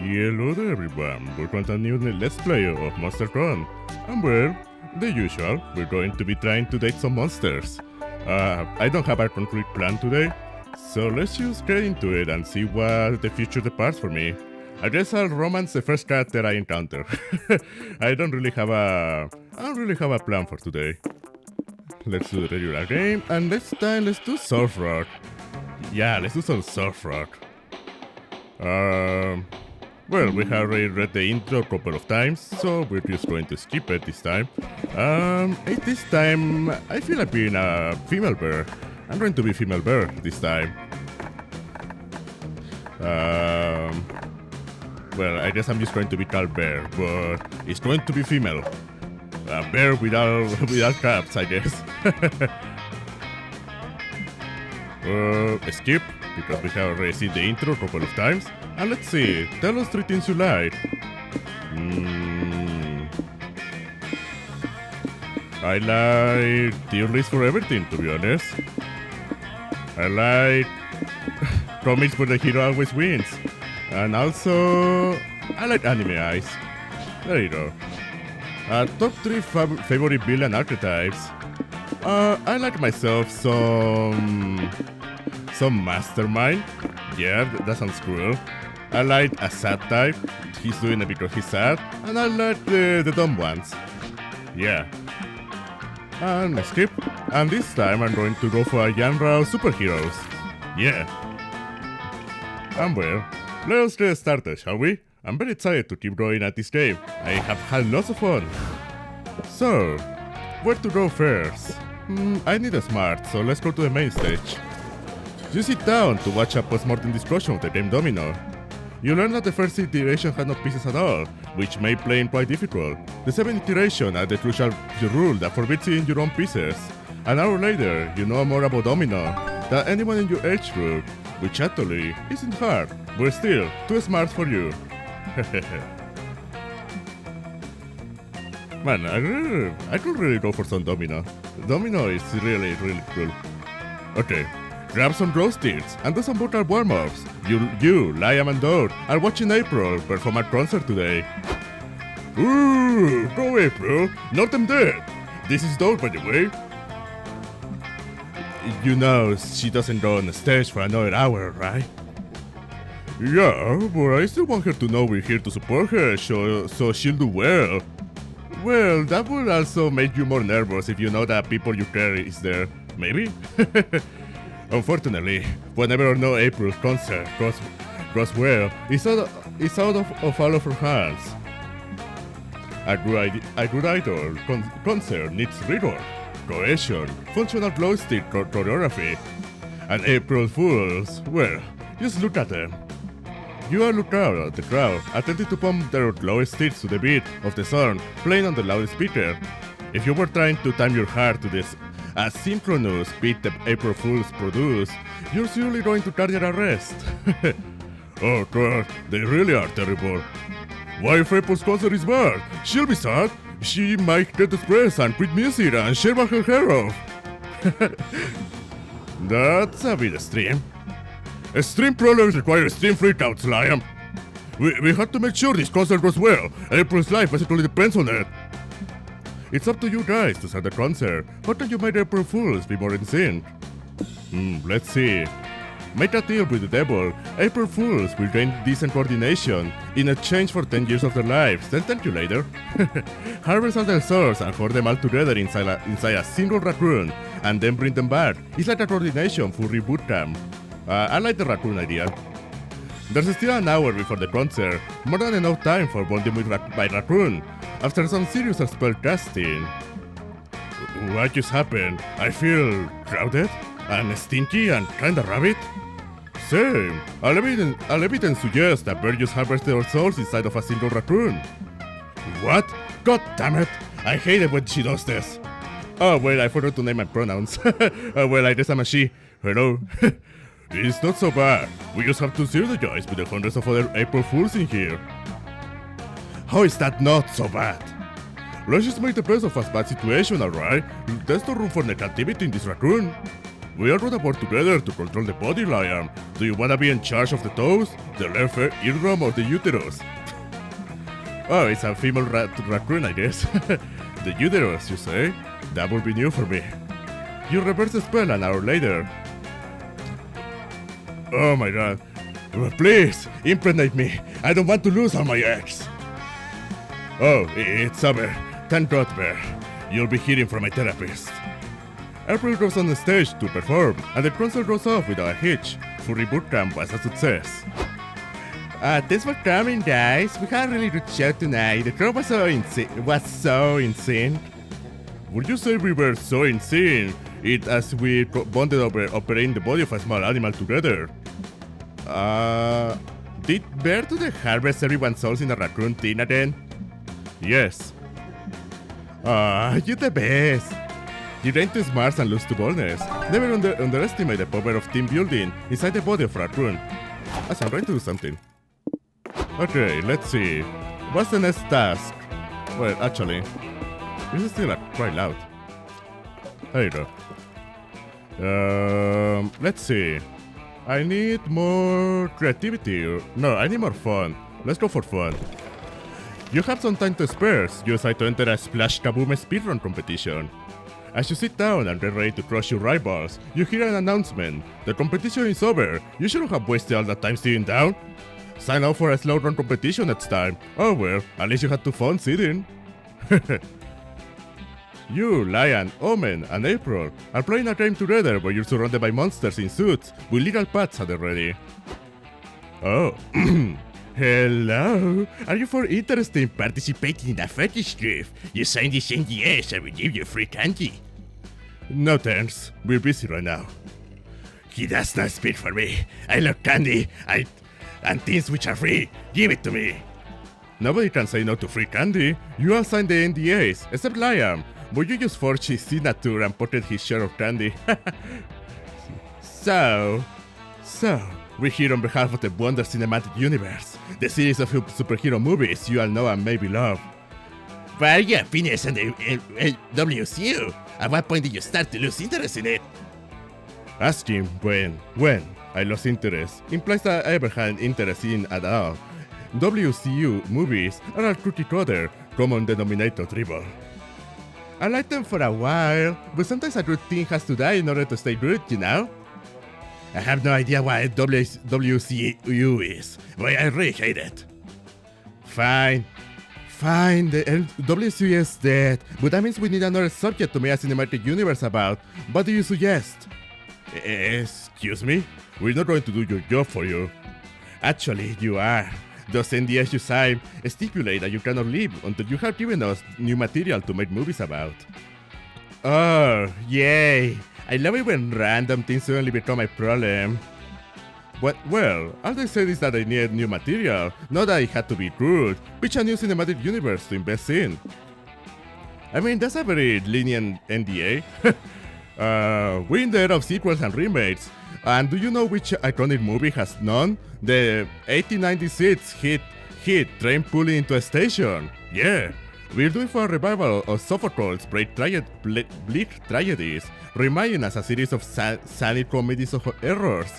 Hello there everyone, welcome to a new Let's Play of Monster Prom. And well, the usual, we're going to be trying to date some monsters. I don't have a concrete plan today, so let's just get into it and see what the future departs for me. I guess I'll romance the first cat that I encounter. I don't really have a plan for today. Let's do the regular game, and let's do surf rock. Yeah, let's do some surf rock. Well, we have already read the intro a couple of times, so we're just going to skip it this time. This time, I feel like being a female bear. I'm going to be female bear this time. Well, I guess I'm just going to be called bear, but it's going to be female. Bear without caps, I guess. Skip, because we have already seen the intro a couple of times. And let's see, tell us 3 things you like. I like tier list for everything, to be honest. I like comics where the hero always wins. And also, I like anime eyes. There you go. Top 3 favorite villain archetypes. I like myself some mastermind. Yeah, that sounds cool. I like a sad type. He's doing it because he's sad. And I like the dumb ones. Yeah. And skip. And this time I'm going to go for a genre of superheroes. Yeah. And well, let's get started, shall we? I'm very excited to keep going at this game. I have had lots of fun. So, where to go first? I need a smart, so let's go to the main stage. You sit down to watch a post-mortem discussion of the game Domino. You learn that the first iteration had no pieces at all, which made playing quite difficult. The 7th iteration had the crucial rule that forbids seeing your own pieces. An hour later, you know more about Domino than anyone in your age group, which actually isn't hard, but still too smart for you. Man, I could really go for some Domino. Domino is really cool. Okay. Grab some glow sticks and do some vocal warm-ups. You, Liam and Dode, are watching April perform at concert today. Ooh, go April, not them dead. This is Dode, by the way. You know, she doesn't go on the stage for another hour, right? Yeah, but I still want her to know we're here to support her, so she'll do well. Well, that would also make you more nervous if you know that people you care is there. Maybe? Unfortunately, whenever or no April's concert goes well, it's out of all of her hands. A good idol concert needs rigor, cohesion, functional glow stick choreography. And April Fools, well, just look at them. You are looking out at the crowd, attempting to pump their glow sticks to the beat of the song playing on the loudspeaker. If you were trying to time your heart to this asynchronous beat that April Fools produce, you're surely going to carry arrest. Oh god, they really are terrible. Why if April's concert is bad? She'll be sad. She might get depressed and quit music and shave her hair off. That's a bit extreme. Extreme problems require extreme freakouts, Liam. We have to make sure this concert goes well. April's life basically depends on it. It's up to you guys to start the concert. How can you make April Fools be more in sync? Let's see. Make a deal with the devil. April Fools will gain decent coordination in exchange for 10 years of their lives. They'll thank you later. Harvest all their souls and hoard them all together inside a single raccoon, and then bring them back. It's like a coordination for reboot camp. I like the raccoon idea. There's still an hour before the concert, more than enough time for bonding with my raccoon. After some serious spell casting. What just happened? I feel crowded and stinky and kinda rabbit. Same. All evidence suggests that birds just harvest their souls inside of a single raccoon. What? God damn it! I hate it when she does this. Oh well, I forgot to name my pronouns. Well, I guess I'm a she. Hello. It's not so bad. We just have to synergize with the hundreds of other April Fools in here. How is that not so bad? Let's just make the best of a bad situation, alright? There's no room for negativity in this raccoon. We all wrote a board together to control the body, Liam. Do you wanna be in charge of the toes, the left eardrum, or the uterus? Oh, it's a female raccoon, I guess. The uterus, you say? That would be new for me. You reverse the spell an hour later. Oh my god. Please, impregnate me. I don't want to lose all my eggs. Oh, it's over. Thank God, Bear. You'll be hearing from my therapist. April goes on the stage to perform, and the concert goes off without a hitch. Furry bootcamp was a success. Thanks for coming, guys. We had a really good show tonight. The crowd was so insane. Would you say we were so insane? It as we bonded over operating the body of a small animal together. Did Bear do the harvest everyone's souls in a raccoon thing again? Yes. You're the best. You gain to smarts and lose to boldness. Never underestimate the power of team building inside the body of a raccoon. I'm trying to do something. Okay, let's see. What's the next task? Well, actually, this is still quite loud. There you go. Let's see. I need more creativity. No, I need more fun. Let's go for fun. You have some time to spare. You decide to enter a Splash Kaboom speedrun competition. As you sit down and get ready to crush your rivals, you hear an announcement. The competition is over. You shouldn't have wasted all that time sitting down. Sign up for a slow run competition next time. Oh well, at least you had too fun sitting. You, Lion, Omen, and April are playing a game together where you're surrounded by monsters in suits with legal pads at the ready. Oh. Hello. Are you interested in participating in a fetish trip? You signed this NDA, I will give you free candy. No thanks. We're busy right now. He does not speak for me. I love candy. And things which are free. Give it to me. Nobody can say no to free candy. You all signed the NDAs, except Liam. But you just forged his signature and pocketed his share of candy. So, we're here on behalf of the Wonder Cinematic Universe, the series of superhero movies you all know and maybe love. Why are you finished on the WCU? At what point did you start to lose interest in it? Ask him when I lost interest implies that I ever had interest in at all. WCU movies are a cookie cutter, common denominator dribble. I liked them for a while, but sometimes a good thing has to die in order to stay good, you know? I have no idea why WCU is, but I really hate it. Fine, the WCU is dead, but that means we need another subject to make a cinematic universe about. What do you suggest? Excuse me? We're not going to do your job for you. Actually, you are. Those NDAs you sign stipulate that you cannot leave until you have given us new material to make movies about. Oh, yay! I love it when random things suddenly become a problem. But, well, all they said is that I needed new material, not that it had to be good, which a new cinematic universe to invest in. I mean, that's a very lenient NDA. We're in the era of sequels and remakes, and do you know which iconic movie has none? The 1896 hit Train Pulling into a Station. Yeah, we're doing for a revival of Sophocles' bleak tragedies, reminding us a series of silent comedies of errors.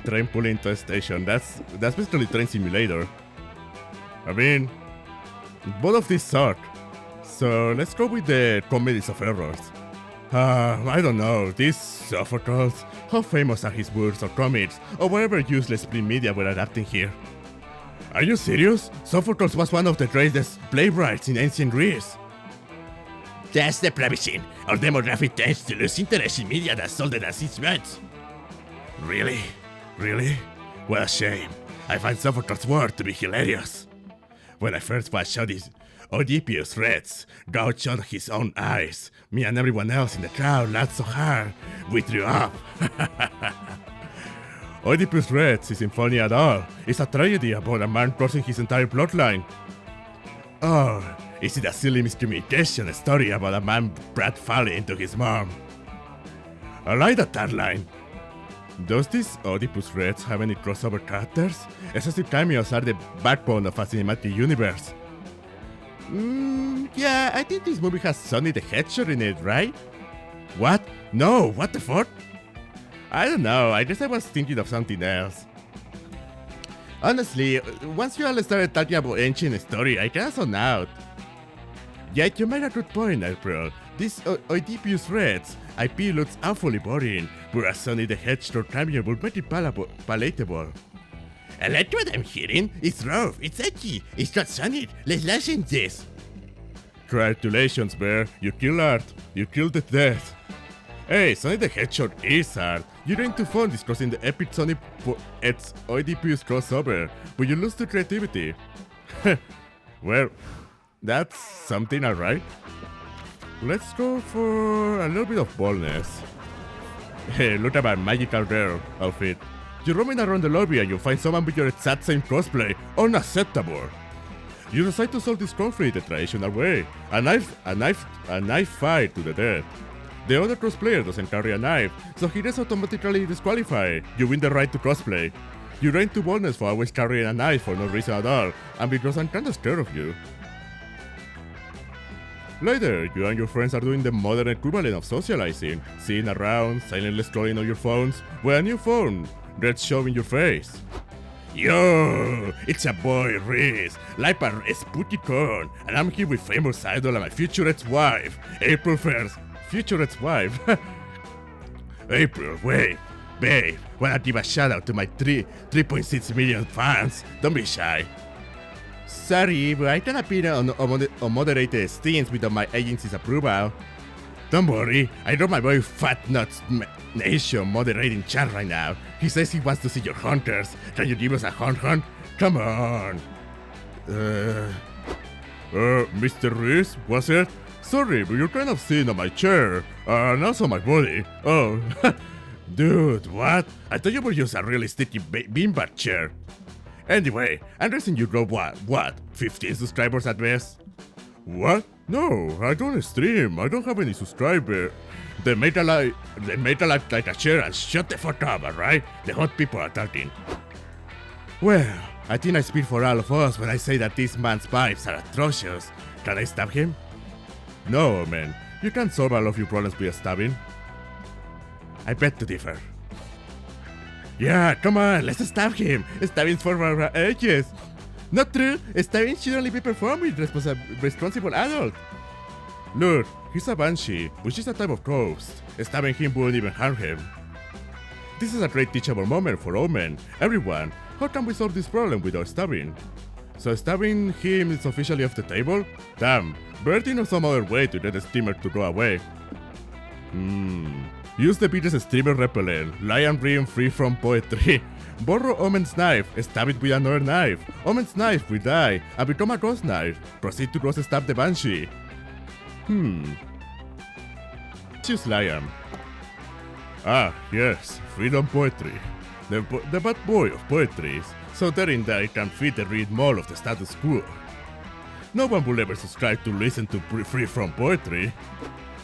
Train Pulling into a Station, that's basically Train Simulator. I mean, both of these suck. So let's go with the comedies of errors. I don't know, these Sophocles, how famous are his books or comics, or whatever useless print media we're adapting here? Are you serious? Sophocles was one of the greatest playwrights in ancient Greece. That's the provision. Our demographic tends to lose interest in media that's older than 6 months. Really? Really? What a shame. I find Sophocles' work to be hilarious. When I first watched Oedipus Rex gouge out his own eyes, me and everyone else in the crowd laughed so hard, we threw up. Oedipus Rex isn't funny at all. It's a tragedy about a man crossing his entire plotline. Oh, is it a silly miscommunication story about a man brat falling into his mom? I like that tagline. Does this Oedipus Rex have any crossover characters? Excessive cameos are the backbone of a cinematic universe. Yeah, I think this movie has Sonny the Hedgehog in it, right? What? No, what the fuck? I don't know, I guess I was thinking of something else. Honestly, once you all started talking about ancient story, I kinda zoned out. Yeah, you made a good point, April. This Oedipus Rex IP looks awfully boring, whereas Sonny the Hedgehog cameo would make it palatable. I like what I'm hearing. It's rough, it's edgy, it's not Sonic. Let's listen this. Congratulations, Bear. You killed art. You killed it death. Hey, Sonic the Hedgehog is art. You're into fun discussing the epic Sonic X Oedipus crossover, but you lose to creativity. Well, that's something, alright. Let's go for a little bit of boldness. Hey, look at my magical girl outfit. You're roaming around the lobby and you find someone with your exact same cosplay. Unacceptable. You decide to solve this conflict the traditional way. A knife fight to the death. The other cosplayer doesn't carry a knife, so he gets automatically disqualified. You win the right to cosplay. You gain 2 boldness for always carrying a knife for no reason at all, and because I'm kinda scared of you. Later, you and your friends are doing the modern equivalent of socializing, sitting around, silently scrolling on your phones, with a new phone that's showing your face. Yo, it's a boy, Riz, like a spooky con, and I'm here with famous idol and my future ex-wife, April 1st. Future ex-wife? April, wait, babe, wanna give a shout out to my 3.6 million fans? Don't be shy. Sorry, but I can appear on moderated streams without my agency's approval. Don't worry, I got my boy Fat Nuts Nation moderating chat right now. He says he wants to see your hunters. Can you give us a hunt? Come on. Mr. Reese, was it? Sorry, but you're kind of sitting on my chair, and also my body. Oh, dude, what? I thought you were just a really sticky beanbag chair. Anyway, I'm guessing you got what? 15 subscribers at best? What? No, I don't stream. I don't have any subscribers. They made a life like a chair and shut the fuck up, alright? The hot people are talking. Well, I think I speak for all of us when I say that this man's vibes are atrocious. Can I stab him? No, man. You can't solve all of your problems by stabbing. I beg to differ. Yeah, come on, let's stab him. Stabbing's for our ages. Not true. Stabbing should only be performed with responsible adults. Look, he's a banshee, which is a type of ghost. Stabbing him wouldn't even harm him. This is a great teachable moment for all men, everyone. How can we solve this problem without stabbing? So stabbing him is officially off the table? Damn, Bertie knows some other way to get the steamer to go away. Use the biggest streamer repellent, Lion Ring free from poetry. Borrow Omen's knife, stab it with another knife. Omen's knife will die and become a ghost knife. Proceed to cross stab the banshee. Choose Lion. Ah, yes, freedom poetry. The bad boy of poetry, so therein that I can fit the read more of the status quo. No one will ever subscribe to listen to free from poetry.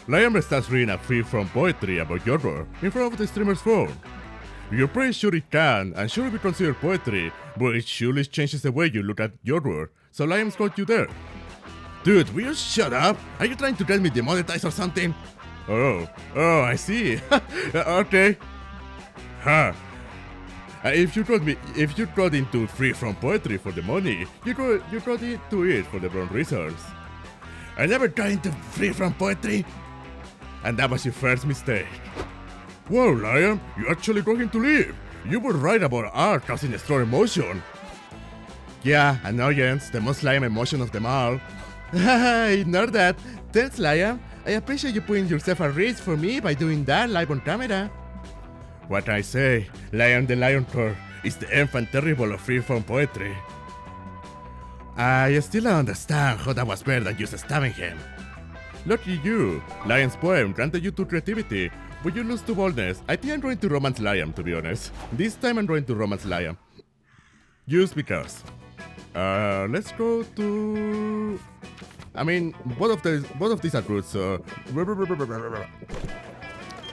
Liam starts reading a free from poetry about your work in front of the streamer's phone. You're pretty sure it can, and sure it will be considered poetry, but it surely changes the way you look at your work, so Liam's got you there. Dude, will you shut up? Are you trying to get me demonetized or something? Oh, I see. Okay. Huh. If you got into free from poetry for the money, you got into it for the wrong reasons. I never got into free from poetry. And that was your first mistake. Whoa, Liam, you actually got him to leave. You were right about art causing a strong emotion. Yeah, annoyance, the most Liam emotion of them all. Ignore that. Thanks, Liam. I appreciate you putting yourself at risk for me by doing that live on camera. What can I say? Lion the Lion Core is the infant terrible of free-form poetry. I still don't understand how that was better than just stabbing him. Lucky you, Lion's poem granted you 2 creativity, but you lose 2 boldness. I think I'm going to romance Liam, to be honest. This time I'm going to romance Liam. Just because. Let's go to... I mean, both of these are good, so...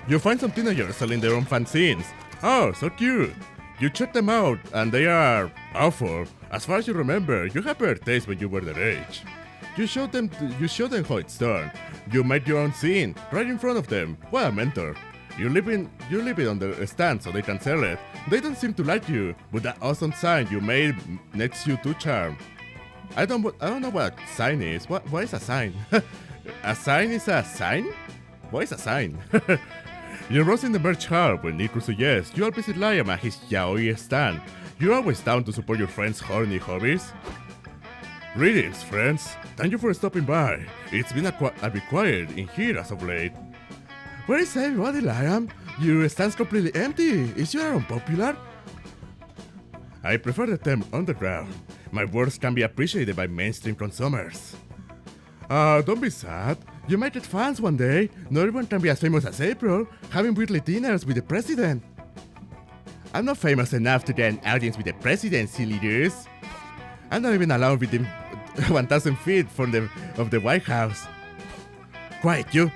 You find some teenagers selling their own fanzines. Oh, so cute. You check them out, and they are awful. As far as you remember, you had better taste when you were their age. You show them how it's done. You made your own scene right in front of them. What a mentor. You leave it on the stand so they can sell it. They don't seem to like you, but that awesome sign you made makes you too charm. I don't know what a sign is. What is a sign? A sign is a sign? What is a sign? You're roasting the merch hard when Nico suggests you'll visit Liam at his yaoi stand. You're always down to support your friends' horny hobbies. Greetings, friends. Thank you for stopping by. It's been a bit quiet in here as of late. Where is everybody, Liam? Your stand's completely empty. Is you unpopular? I prefer the term underground. My works can be appreciated by mainstream consumers. Don't be sad. You might get fans one day. Not everyone can be as famous as April, having weekly dinners with the president. I'm not famous enough to get an audience with the president, silly dudes. I'm not even allowed within 1,000 feet of the White House. Quiet, you!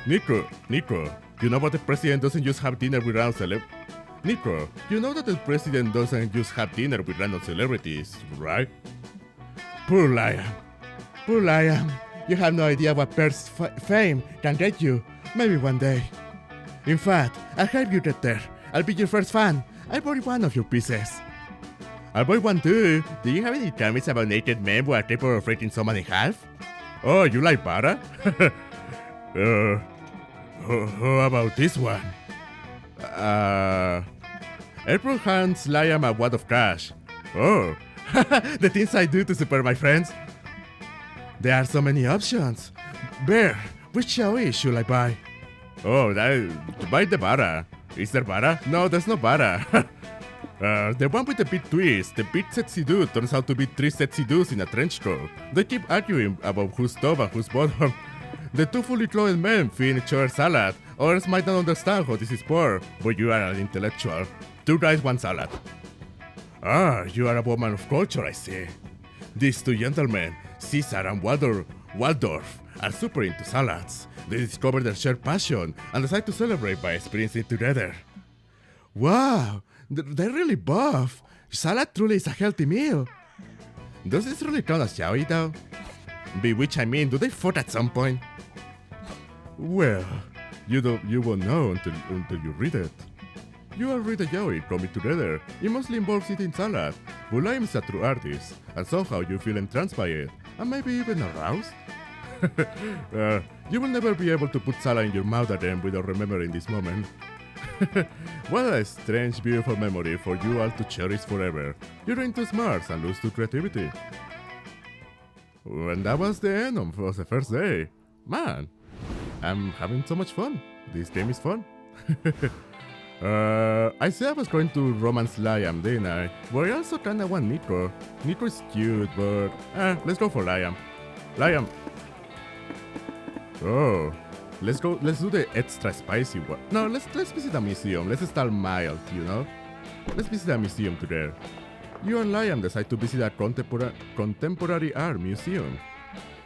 Nico, you know what the president doesn't just have dinner with random celebrities? Nico, you know that the president doesn't just have dinner with random celebrities, right? Poor Liam. You have no idea what burst fame can get you. Maybe one day. In fact, I'll help you get there. I'll be your first fan. I'll buy one of your pieces. I'll buy one too. Do you have any comments about naked men who are capable of breaking someone in half? Oh, you like butter? How about this one? April hands Liam a wad of cash. Oh, the things I do to support my friends. There are so many options. Bear, which yaoi should I buy? Oh, buy the bara. Is there bara? No, there's no bara. The one with the big twist, the big sexy dude turns out to be three sexy dudes in a trench coat. They keep arguing about who's top and who's bottom. The two fully clothed men feed each other salad. Others might not understand how this is poor, but you are an intellectual. 2 guys, 1 salad. Ah, you are a woman of culture, I see. These 2 gentlemen, Caesar and Waldorf, are super into salads. They discover their shared passion and decide to celebrate by experiencing it together. Wow, they're really buff. Salad truly is a healthy meal. Does this really count as yaoi though? By which I mean, do they fuck at some point? Well, you won't know until you read it. You all read a yaoi coming together. It mostly involves eating salad, but Liam is a true artist, and somehow you feel entranced by it, and maybe even aroused. You will never be able to put salad in your mouth again without remembering this moment. What a strange, beautiful memory for you all to cherish forever. You're into smarts and lose to creativity. And that was the end of the first day. Man, I'm having so much fun. This game is fun. I said I was going to romance Liam, didn't I? But I also kinda want Nico. Nico is cute, but let's go for Liam. Liam. Oh, let's do the extra spicy one. No, let's visit a museum. Let's start mild, you know? Let's visit a museum today. You and Liam decide to visit a contemporary art museum.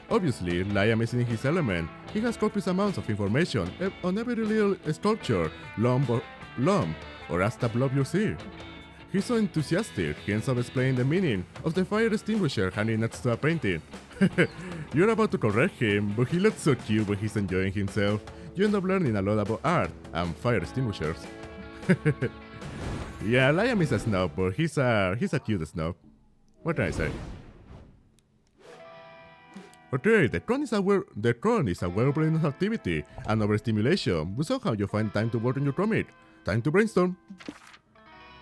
Obviously, Liam is in his element. He has copious amounts of information on every little sculpture, lump or asta blob you see. He's so enthusiastic, he ends up explaining the meaning of the fire extinguisher hanging next to a painting. You're about to correct him, but he looks so cute when he's enjoying himself. You end up learning a lot about art and fire extinguishers. Yeah, Liam is a snob, but he's a cute snob. What can I say? Okay, the con is a well-brained activity and overstimulation, but somehow you find time to work on your comic. Time to brainstorm.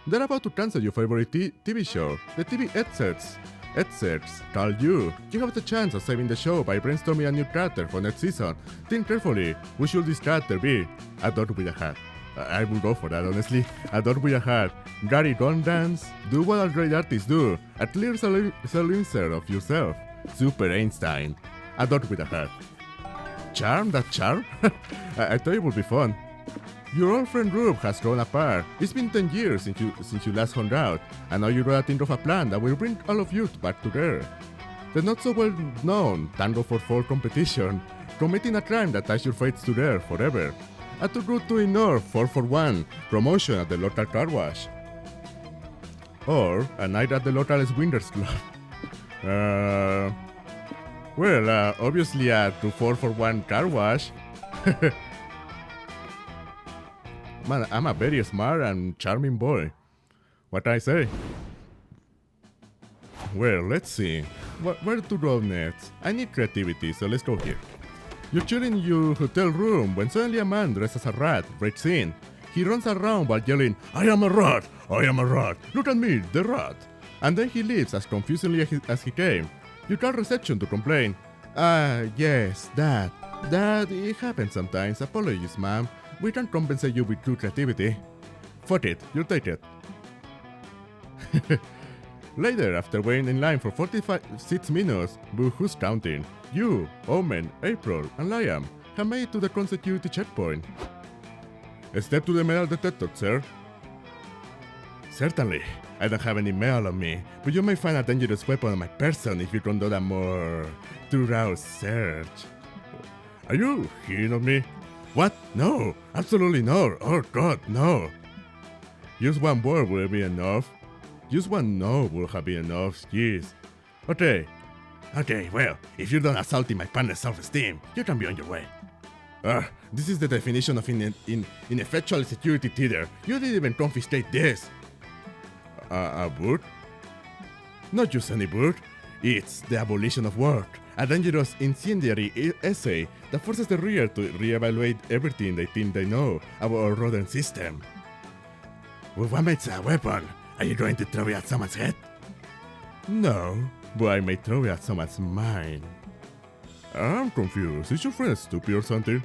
They're about to cancel your favorite TV show. The TV excerpts call you. You have the chance of saving the show by brainstorming a new character for next season. Think carefully, who should this character be? A dog with a hat. I will go for that, honestly. A dog with a hat. Gary Gondance. Do what all great artists do. A clear self-insert of yourself. Super Einstein. A dog with a hat. Charm? That charm? I thought it would be fun. Your old friend group has grown apart. It's been 10 years since you last hung out, and now you gotta think of a plan that will bring all of you back together. The not so well known Tango for 4 competition, committing a crime that ties your fates to there forever. A too good to ignore 4 for 1 promotion at the local car wash. Or a night at the local swingers club. Well, obviously a 2-4-for-1 car wash. Man, I'm a very smart and charming boy. What I say? Well, let's see. Where to go next? I need creativity, so let's go here. You're chilling in your hotel room when suddenly a man dressed as a rat breaks in. He runs around while yelling, "I am a rat! I am a rat! Look at me, the rat!" And then he leaves as confusingly as he came. You call reception to complain. Yes, that, it happens sometimes. Apologies, ma'am. We can compensate you with good creativity. Fuck it, you take it. Later, after waiting in line for 46 minutes, but who's counting? You, Omen, April, and Liam have made it to the security checkpoint. Step to the metal detector, sir. Certainly. I don't have any metal on me, but you may find a dangerous weapon on my person if you conduct a more thorough search. Are you kidding on me? What? No, absolutely no. Oh God, no. Just one word will be enough. Just one no will have been enough, jeez. Okay, well, if you're done assaulting my partner's self-esteem, you can be on your way. This is the definition of ineffectual security theater. You didn't even confiscate this. A book? Not just any book. It's The Abolition of Work, a dangerous incendiary essay that forces the reader to reevaluate everything they think they know about our modern system. With what makes a weapon? Are you going to throw it at someone's head? No, but I may throw it at someone's mind. I'm confused. Is your friend stupid or something?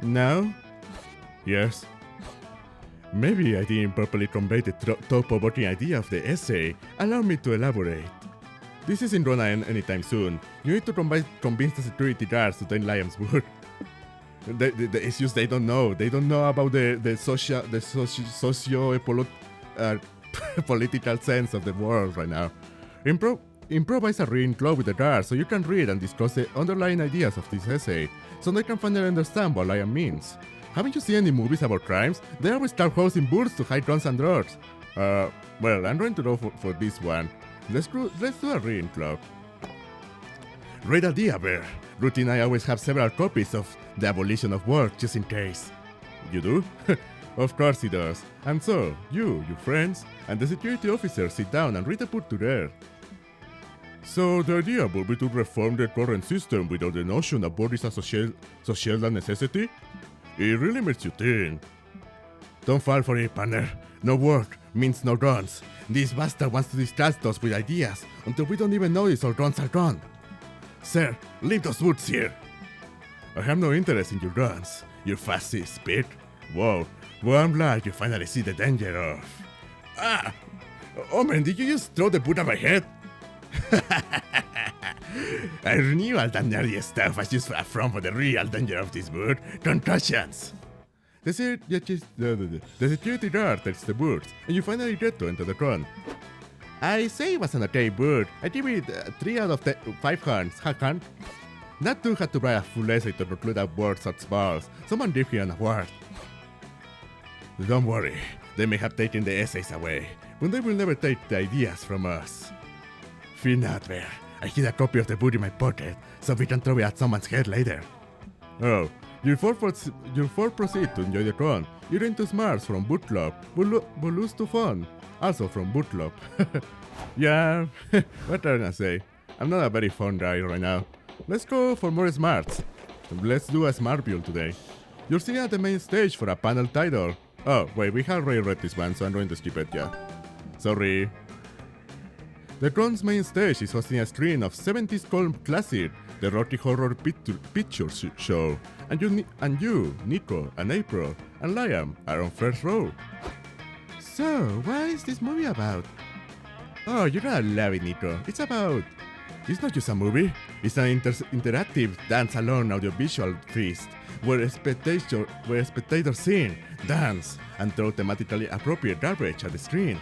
No? Yes? Maybe I didn't properly convey the thought-provoking idea of the essay. Allow me to elaborate. This isn't gonna end anytime soon. You need to convince the security guards to take Liam's book. It's just they don't know. They don't know about the political sense of the world right now. Improvise a reading club with the guards so you can read and discuss the underlying ideas of this essay, so they can finally understand what Liam means. Haven't you seen any movies about crimes? They always start housing booths to hide guns and drugs. Well, I'm going to go for this one. Let's do a reading club. Great idea, Bear. Ruth and I always have several copies of The Abolition of Work just in case. You do? Of course he does. And so, you, your friends, and the security officer sit down and read the book together. So the idea would be to reform the current system without the notion that work is a social necessity? It really makes you think. Don't fall for it, partner. No work means no guns. This bastard wants to distract us with ideas until we don't even notice our guns are gone. Sir, leave those boots here. I have no interest in your guns, you fascist pig. Whoa, well, I'm glad you finally see the danger of... Oh man, did you just throw the boot at my head? I knew all that nerdiest stuff was just a front for the real danger of this boot. Concussions! The security guard takes the boots, and you finally get to enter the con. I say it was an okay boot. I give it 3 out of 5 hands. That dude had to write a full essay to conclude that word such balls. Someone give him an award. Don't worry, they may have taken the essays away, but they will never take the ideas from us. Fear not, Bear. I hid a copy of the book in my pocket, so we can throw it at someone's head later. Oh, you four proceed to enjoy the con. You're into smarts from boot club, but lose to fun, also from boot club. Yeah, what can I say? I'm not a very fun guy right now. Let's go for more smarts. Let's do a smart build today. You're sitting at the main stage for a panel title. Oh, wait, we have already read this one, so I'm going to skip it, yeah. Sorry. The con's main stage is hosting a screen of 70s cult classic, the Rocky Horror Picture Show, and you, Nico, and April, and Liam are on first row. So, what is this movie about? Oh, you're gonna love it, Nico. It's not just a movie, it's an interactive dance-along audiovisual feast, where spectators sing, dance, and throw thematically appropriate garbage at the screen.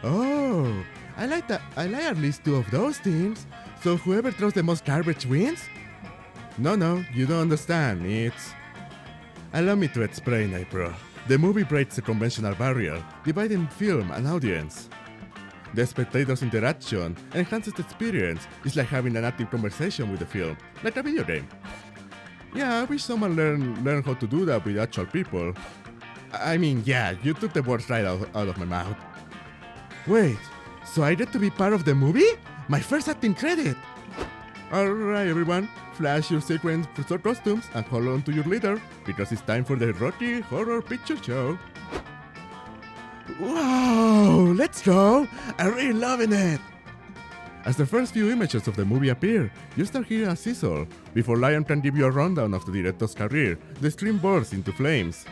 Oh, I like at least 2 of those things. So whoever throws the most garbage wins? No, you don't understand. It's... Allow me to explain, April. The movie breaks the conventional barrier, dividing film and audience. The spectator's interaction enhances the experience. It's like having an active conversation with the film, like a video game. Yeah, I wish someone learn how to do that with actual people. I mean, yeah, you took the words right out of my mouth. Wait, so I get to be part of the movie? My first acting credit! Alright everyone, flash your sequence for costumes and hold on to your leader, because it's time for the Rocky Horror Picture Show. Wow, let's go! I'm really loving it! As the first few images of the movie appear, you start hearing a sizzle. Before Liam can give you a rundown of the director's career, the screen bursts into flames.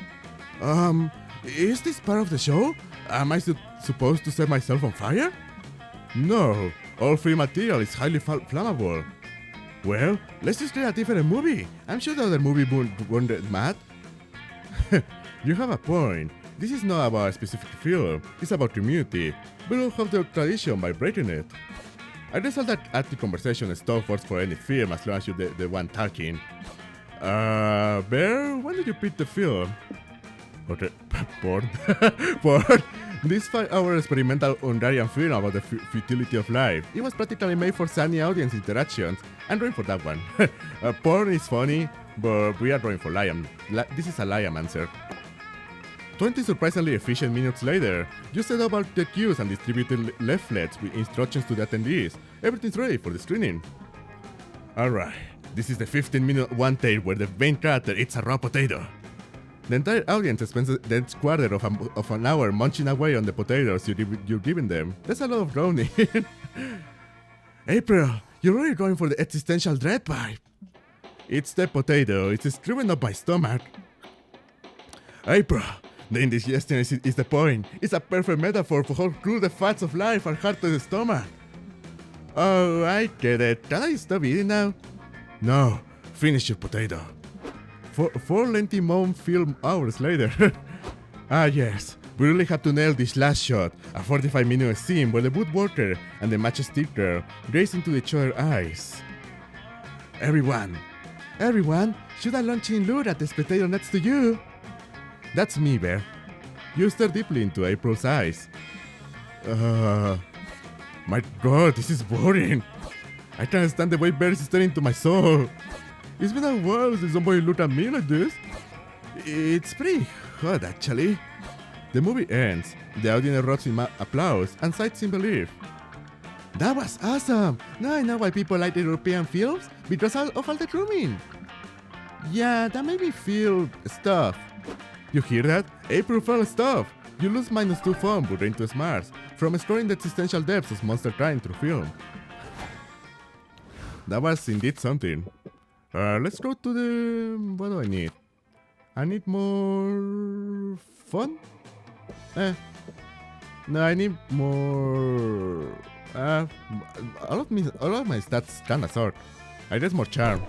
Is this part of the show? Am I supposed to set myself on fire? No, all free material is highly flammable. Well, let's just create a different movie. I'm sure the other movie won't get mad. You have a point. This is not about a specific film, it's about community. We don't have the tradition by breaking it. I guess all that active conversation stuff works for any film as long as you're the one talking. Bear, when did you pick the film? Okay, porn. Porn. This 5-hour experimental Hungarian film about the futility of life. It was practically made for sunny audience interactions. I'm going for that one. Porn is funny, but we are going for Liam. This is a Liam answer. 20 surprisingly efficient minutes later, you set up all the cues and distributed leaflets with instructions to the attendees. Everything's ready for the screening. Alright, this is the 15-minute one take where the main character eats a raw potato. The entire audience spends the next quarter of an hour munching away on the potatoes you're giving them. There's a lot of groaning. April, you're really going for the existential dread vibe. It's the potato, it's screwing up my stomach. April, the indigestion is the point. It's a perfect metaphor for how cruel the fats of life are hard to the stomach. Oh, I get it. Can I stop eating now? No, finish your potato. Four lengthy mom film hours later. Ah yes, we really had to nail this last shot, a 45-minute scene where the woodworker and the matchstick girl gaze into each other's eyes. Everyone, shoot a launching lure at the spectator next to you. That's me, Bear. You stare deeply into April's eyes. My god, this is boring. I can't stand the way Bear is staring into my soul. It's been a while since somebody looked at me like this. It's pretty hot, actually. The movie ends. The audience erupts in applause and sighs in belief. That was awesome! Now I know why people like European films, because of all the grooming. Yeah, that made me feel stuff. You hear that? April felt stuff. You lose -2 fun but gain 2 smarts from exploring the existential depths of monster crime through film. That was indeed something. Let's go to the... what do I need? I need more... fun? No, I need more... all of my stats kinda suck. I guess more charm.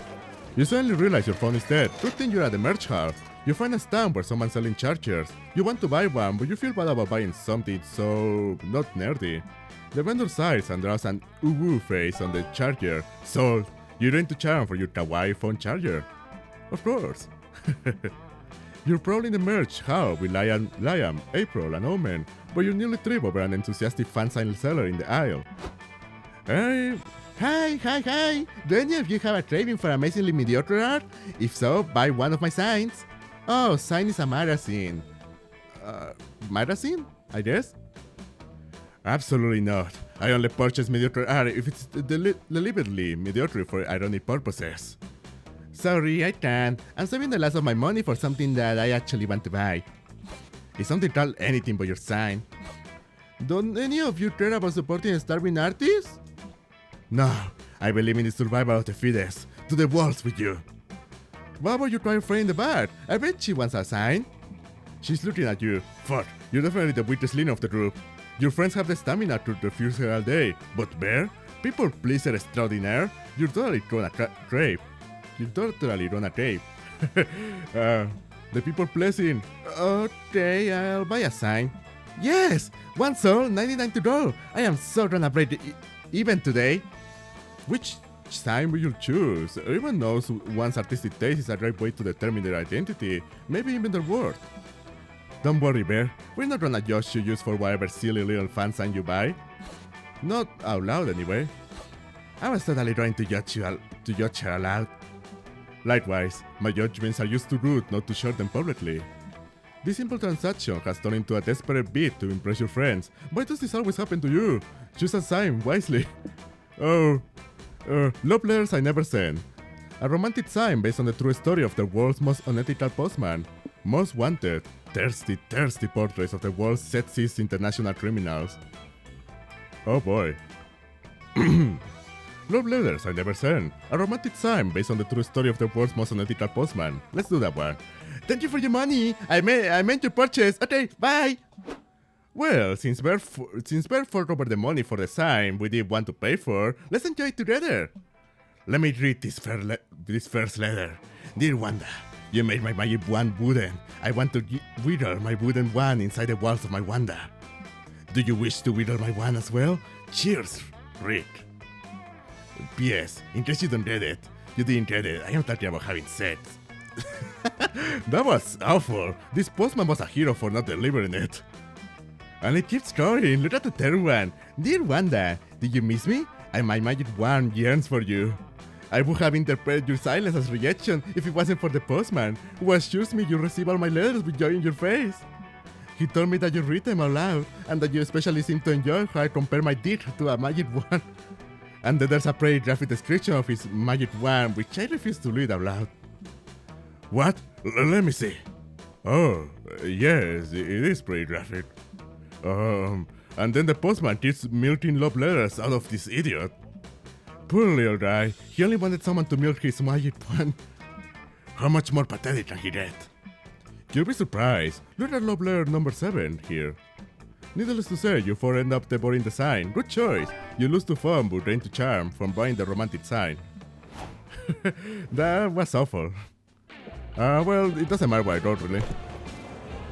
You suddenly realize your phone is dead. Good thing you're at the merch hall. You find a stand where someone's selling chargers. You want to buy one, but you feel bad about buying something so... not nerdy. The vendor sighs and draws an ooh face on the charger. Sold! You're going to charm for your kawaii phone charger. Of course. You're probably in the merch hall with Liam, April, and Omen, but you nearly trip over an enthusiastic fan-sign seller in the aisle. Hey! Hi! Do any of you have a craving for amazingly mediocre art? If so, buy one of my signs. Oh, sign is a magazine. Magazine? I guess? Absolutely not. I only purchase mediocre art if it's deliberately mediocre for ironic purposes. Sorry, I can't. I'm saving the last of my money for something that I actually want to buy. Is something called anything but your sign? Don't any of you care about supporting starving artists? No, I believe in the survival of the fittest. To the walls with you. What about your trying friend in the bar? I bet she wants a sign. She's looking at you. Fuck, you're definitely the weakest link of the group. Your friends have the stamina to refuse her all day. But Bear, people pleaser extraordinaire, you're totally gonna crave. You're totally gonna crave. The people pleasing. Okay, I'll buy a sign. Yes! 1 soul, 99 to go. I am so gonna break the even today. Which sign will you choose? Everyone knows one's artistic taste is a great way to determine their identity, maybe even their worth. Don't worry, Bear. We're not gonna judge you just for whatever silly little fan sign you buy. Not out loud anyway. I was totally trying to judge her aloud. Likewise, my judgments are used to rude not to share them publicly. This simple transaction has turned into a desperate bid to impress your friends. Why does this always happen to you? Choose a sign wisely. Love letters I never sent. A romantic sign based on the true story of the world's most unethical postman. Most wanted, thirsty portraits of the world's sexiest international criminals. Oh boy. Love letters I never sent. A romantic sign based on the true story of the world's most unethical postman. Let's do that one. Thank you for your money. I meant your purchase. Okay, bye. Well, since Bear forked over the money for the sign we did want to pay for, let's enjoy it together. Let me read this first letter. Dear Wanda, you made my magic wand wooden. I want to wither my wooden wand inside the walls of my Wanda. Do you wish to wither my wand as well? Cheers, Rick. P.S. In case you don't read it, you didn't read it, I am talking about having sex. That was awful. This postman was a hero for not delivering it. And it keeps going. Look at the third one. Dear Wanda, did you miss me? My magic wand yearns for you. I would have interpreted your silence as rejection if it wasn't for the postman, who assures me you receive all my letters with joy in your face. He told me that you read them out loud, and that you especially seem to enjoy how I compare my dick to a magic wand. And that there's a pretty graphic description of his magic wand, which I refuse to read out loud. What? Let me see. Oh, yes, it is pretty graphic. And then the postman keeps milking love letters out of this idiot. Poor little guy, he only wanted someone to milk his magic wand. How much more pathetic can he get? You'll be surprised. Look at love letter number 7 here. Needless to say, you 4 end up devouring the sign. Good choice. You lose to fun but gain to charm from buying the romantic sign. That was awful. Well, it doesn't matter what I wrote, really.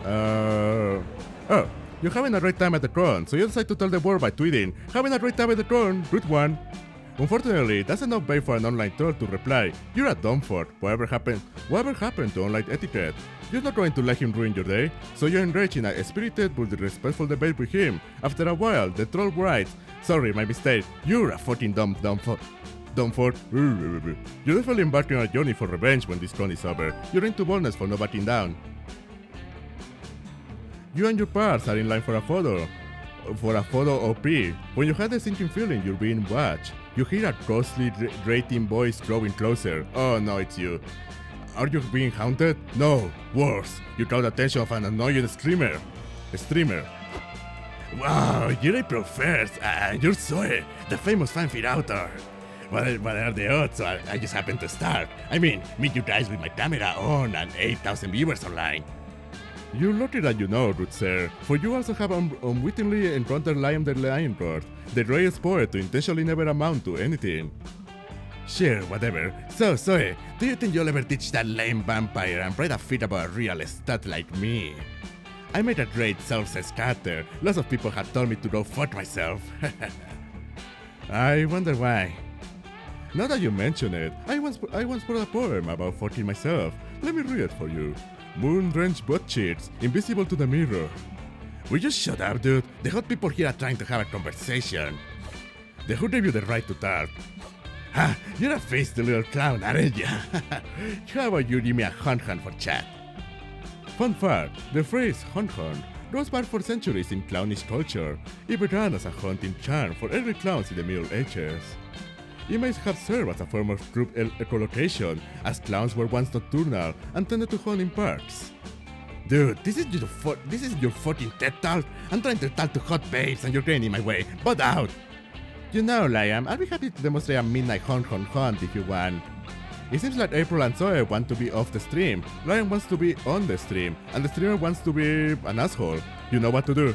Oh, you're having a great time at the con, so you decide to tell the world by tweeting, having a great time at the con, route 1. Unfortunately, that's enough bait for an online troll to reply, you're a dumb fuck, whatever happened to online etiquette? You're not going to let him ruin your day, so you engage in a spirited but respectful debate with him. After a while, the troll writes, sorry, my mistake, you're a fucking dumb fuck. You're definitely embarking on a journey for revenge when this con is over. You're into boldness for not backing down. You and your pals are in line for a photo OP. When you have the sinking feeling you're being watched, you hear a ghostly grating voice drawing closer. Oh no, it's you. Are you being haunted? No, worse. You caught the attention of an annoying streamer. Wow, you're a pro first, and you're Zoe, the famous fanfic author. What are the odds? So I just happened to start. I mean, meet you guys with my camera on and 8,000 viewers online. You're lucky that you know, good sir, for you also have unwittingly encountered Liam the Lion Lord, the greatest poet to intentionally never amount to anything. Sure, whatever. So, Zoe, do you think you'll ever teach that lame vampire and write a fit about a real stud like me? I made a great self-cessed character. Lots of people have told me to go fuck myself. I wonder why. Now that you mention it, I once wrote a poem about fucking myself. Let me read it for you. Moon-drenched butt cheeks, invisible to the mirror. Will you shut up, dude? The hot people here are trying to have a conversation. The who gave you the right to talk? Ha! You're a feisty little clown, aren't you? How about you give me a hunt for chat? Fun fact, the phrase hunt goes back for centuries in clownish culture. It began as a hunting charm for early clowns in the Middle Ages. It may have served as a form of group echolocation, as clowns were once nocturnal and tended to hunt in parks. Dude, this is your fucking TED Talk? I'm trying to talk to hot babes and you're getting in my way. Butt out! You know, Liam, I'll be happy to demonstrate a midnight hunt if you want. It seems like April and Zoe want to be off the stream, Liam wants to be on the stream, and the streamer wants to be an asshole. You know what to do.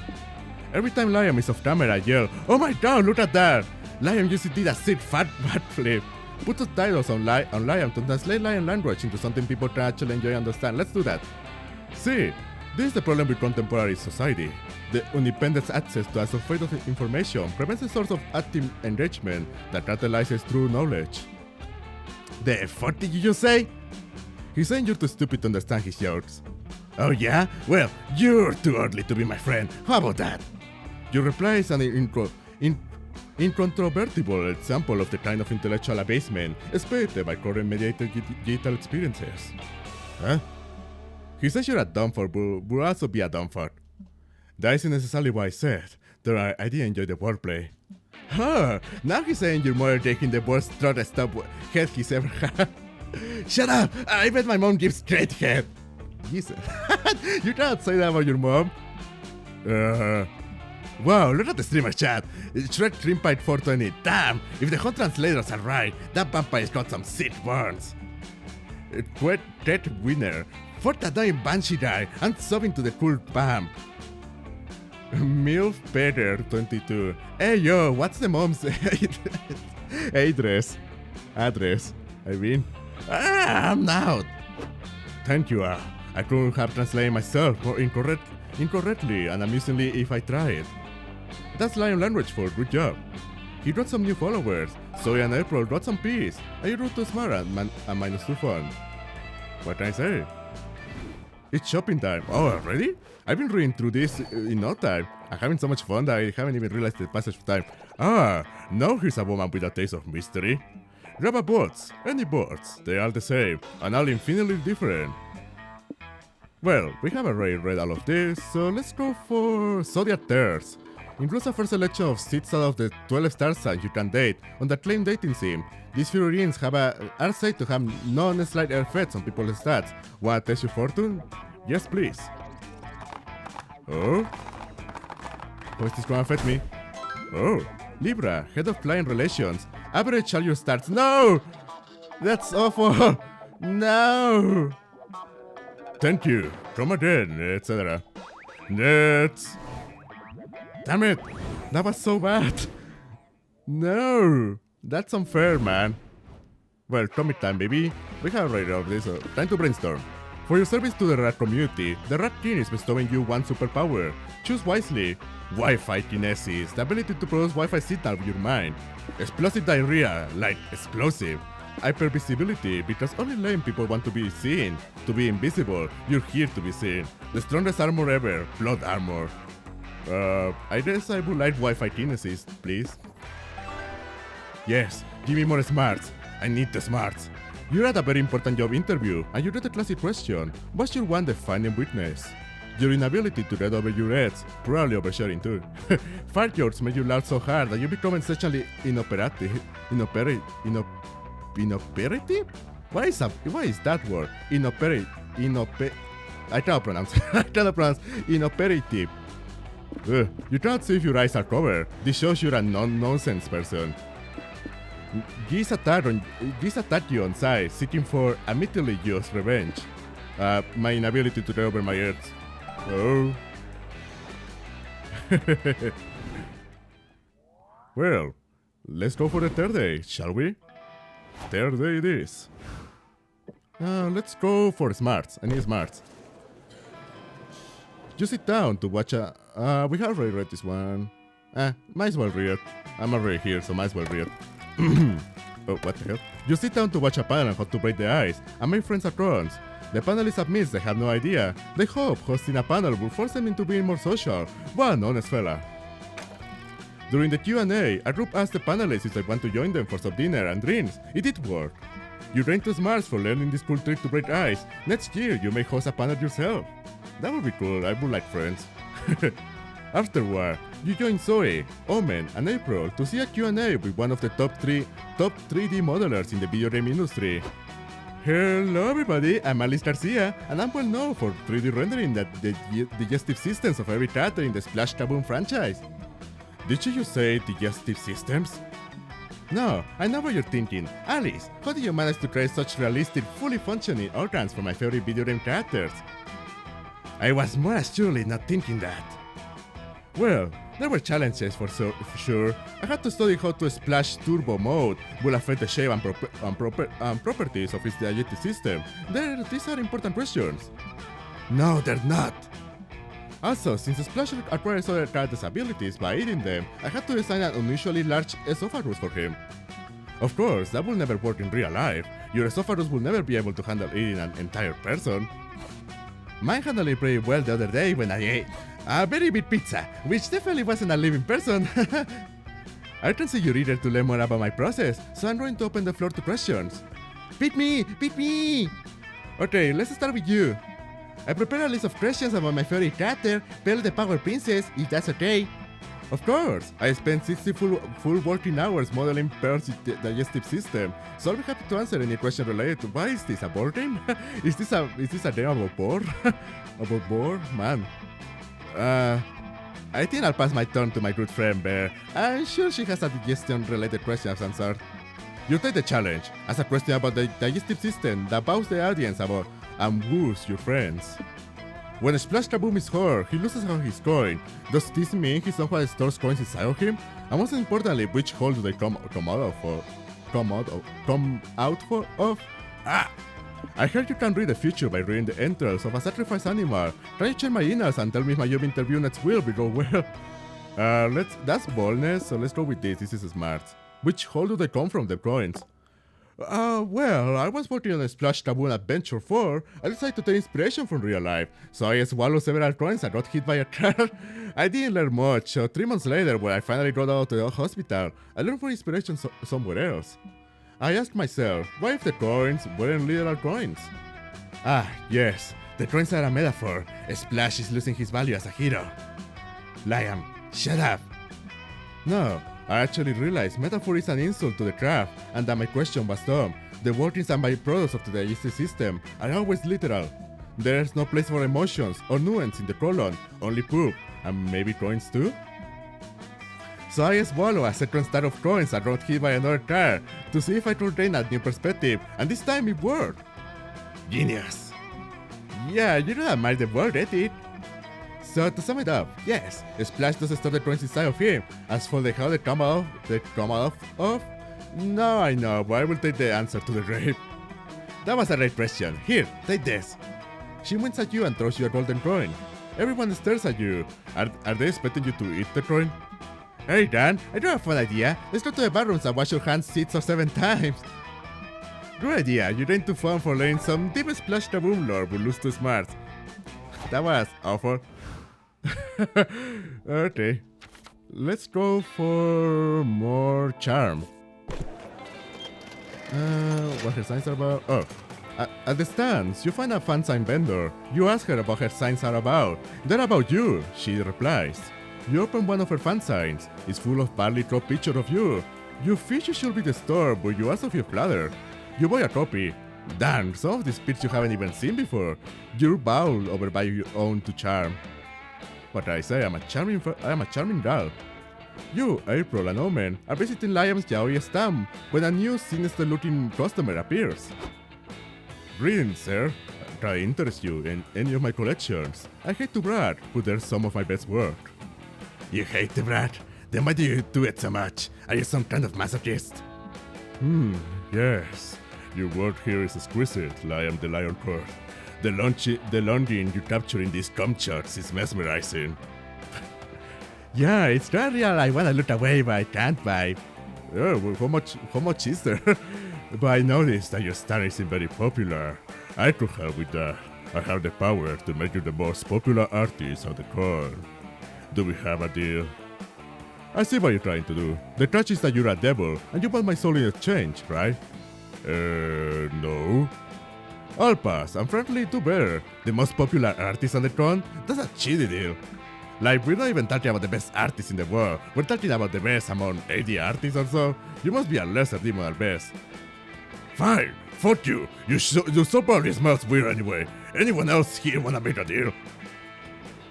Every time Liam is off camera, I yell, oh my god, look at that! Liam just did a sick fat flip. Put subtitles on Liam to translate Liam language into something people can actually enjoy and understand. Let's do that. See, this is the problem with contemporary society. The independent access to a surfeit of information prevents a source of active engagement that catalyzes true knowledge. The fuck did you just say? He's saying you're too stupid to understand his jokes. Oh yeah? Well, you're too ugly to be my friend. How about that? Your reply is an incontrovertible example of the kind of intellectual abasement expected by current mediated digital experiences. Huh? He says you're a dumford, but will also be a dumford. That isn't necessarily what I said, though I did enjoy the wordplay. Huh, now he's saying your mother taking the worst throat stop head he's ever had. Shut up! I bet my mom gives great head! Jesus. You cannot say that about your mom. Wow, look at the streamer chat. Shrek Cream Pie 420. Damn, if the hot translators are right, that vampire's got some sick burns. Ted winner. For that dying banshee guy, I'm subbing to the cool vamp. MILF Peter 22. Hey yo, what's the mom's address? I mean. I'm out. Thank you. I couldn't have translated myself more incorrectly and amusingly if I tried. That's Lion language for good job. He got some new followers. Zoe and April got some peace. I wrote to smart and -2 fun. What can I say? It's shopping time. Oh, already? I've been reading through this in no time. I'm having so much fun that I haven't even realized the passage of time. Now here's a woman with a taste of mystery. Grab a boats. Any boats. They are the same, and all infinitely different. Well, we have already read all of this, so let's go for Zodiac Tears. Includes a first selection of 6 out of the 12 star signs you can date on the acclaimed dating sim. These figurines are said to have non-slight effects on people's stats. Want to test your fortune? Yes, please. Oh? How is this going to affect me? Oh, Libra, head of client relations. Average all your stats. No! That's awful! No! Thank you. Come again, etc. Nets. Damn it! That was so bad! No! That's unfair, man. Well, comic time, baby. We have already read this, so time to brainstorm. For your service to the rat community, the Rat King is bestowing you one superpower. Choose wisely. Wi-Fi kinesis, the ability to produce Wi-Fi signal with your mind. Explosive diarrhea, like explosive. Hypervisibility, because only lame people want to be seen. To be invisible, you're here to be seen. The strongest armor ever, blood armor. I guess I would like Wi-Fi kinesis, please. Yes, give me more smarts. I need the smarts. You're at a very important job interview, and you read a classic question. What's your one defining weakness? Your inability to read over your heads, probably oversharing too. Fart jokes make you laugh so hard that you become essentially inoperative? What is that word? I cannot pronounce inoperative. You cannot see if your eyes are covered. This shows you're a non-nonsense person. Geese attack you on sight, seeking for admittedly just revenge. My inability to read over my head. Oh. Well, let's go for the third day, shall we? Third day it is. Let's go for smarts. I need smarts. You sit down to watch a... we have already read this one. Might as well read. I'm already here, so might as well read. Oh, what the hell? You sit down to watch a panel on how to break the ice and make friends across. The panelist admits they have no idea. They hope hosting a panel will force them into being more social. What an honest fella. During the Q&A, a group asked the panelists if they want to join them for some dinner and drinks. It did work. You gain 2 smarts for learning this cool trick to break ice. Next year, you may host a panel yourself. That would be cool. I would like friends. Afterward, you join Zoe, Omen, and April to see a Q&A with one of the top 3D modelers in the video game industry. Hello everybody, I'm Alice Garcia, and I'm well known for 3D rendering the digestive systems of every character in the Splash Kaboom franchise. Did you just say digestive systems? No, I know what you're thinking. Alice, how did you manage to create such realistic, fully functioning organs for my favorite video game characters? I was more assuredly not thinking that. Well, there were challenges for sure. I had to study how to splash turbo mode will affect the shape and properties of its digestive system. These are important questions. No, they're not. Also, since Splash acquires other characters' abilities by eating them, I had to design an unusually large esophagus for him. Of course, that will never work in real life. Your esophagus will never be able to handle eating an entire person. Mine handled it pretty well the other day when I ate a very big pizza, which definitely wasn't a living person. I can see you're eager to learn more about my process, so I'm going to open the floor to questions. Pick me! Pick me! Okay, let's start with you. I prepared a list of questions about my favorite character, Pearl the Power Princess, if that's okay. Of course! I spent 60 full working hours modeling Pearl's digestive system, so I'll be happy to answer any question related to why is this a board game? is this a game about board? About board? Man. I think I'll pass my turn to my good friend Bear. I'm sure she has a digestion-related questions answered. You take the challenge. Ask a question about the digestive system that bows the audience about and woos your friends. When a splash kaboom is heard, he loses all his coin. Does this mean he somehow stores coins inside of him? And most importantly, which hole do they come out of? Ah! I heard you can read the future by reading the entrails of a sacrificed animal. Try to check my emails and tell me if my job interview next will go well. That's boldness, so let's go with this. This is smart. Which hole do they come from, the coins? Well, I was working on a Splash Kaboom Adventure 4. I decided to take inspiration from real life, so I swallowed several coins and got hit by a car. I didn't learn much, so 3 months later, when I finally got out of the hospital, I learned for inspiration somewhere else. I asked myself, what if the coins weren't literal coins? Ah, yes, the coins are a metaphor. Splash is losing his value as a hero. Liam, shut up! No. I actually realized metaphor is an insult to the craft, and that my question was dumb. The workings and byproducts of the digestive system are always literal. There's no place for emotions or nuance in the colon, only poop, and maybe coins too? So I swallow a second stack of coins and got hit by another car to see if I could gain a new perspective, and this time it worked. Genius. Yeah, you don't admire the word ethic. So to sum it up, yes, Splash does store the coins inside of him. As for how they come out of? No, I know, but I will take the answer to the grave. That was a great question. Here, take this. She winks at you and throws you a golden coin. Everyone stares at you. Are they expecting you to eat the coin? Hey Dan, I do have a fun idea. Let's go to the bathrooms and wash your hands 6 or 7 times. Good idea, you're into fun for learning some deep Splash Kaboom lore but lose too smart. That was awful. Okay, let's go for more charm. What her signs are about? Oh, at the stands, you find a fan sign vendor. You ask her about her signs are about. They're about you, she replies. You open one of her fan signs. It's full of badly cropped pictures of you. You think you should be the store, but you also feel flattered. You buy a copy. Damn, some of these pictures you haven't even seen before. You're bowled over by your own to charm. What I say, I'm a charming girl. You, April, and Omen are visiting Liam's yaoi stand when a new sinister-looking customer appears. Greetings, sir. Can I interest you in any of my collections? I hate to brag, but there's some of my best work. You hate to brag? Then why do you do it so much? Are you some kind of masochist? Yes. Your work here is exquisite, Liam the Lion Court. The longing you capture in these cum charts is mesmerizing. Yeah, it's not real. I wanna look away, but I can't buy. Oh, well, how much is there? But I noticed that your star isn't very popular. I could help with that. I have the power to make you the most popular artist of the court. Do we have a deal? I see what you're trying to do. The catch is that you're a devil, and you want my soul in exchange, right? No. I'll pass. I'm frankly too better. The most popular artist on the con? That's a shitty deal. Like, we're not even talking about the best artists in the world. We're talking about the best among 80 artists or so. You must be a lesser demon at best. Fine. Fuck you. You so probably smells weird anyway. Anyone else here wanna make a deal?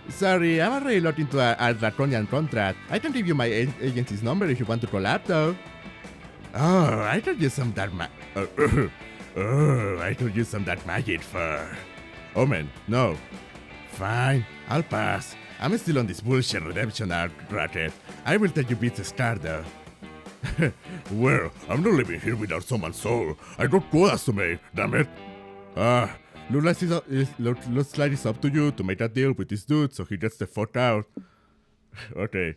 Sorry, I'm already locked into a draconian contract. I can give you my agency's number if you want to collab though. Oh, I could use some dark I could use some dark magic for... Omen, no. Fine, I'll pass. I'm still on this bullshit redemption arc racket. I will take you beats a star though. Well, I'm not living here without someone's soul. I got quotas to make, damn it. Looks like it's up to you to make a deal with this dude so he gets the fuck out. Okay.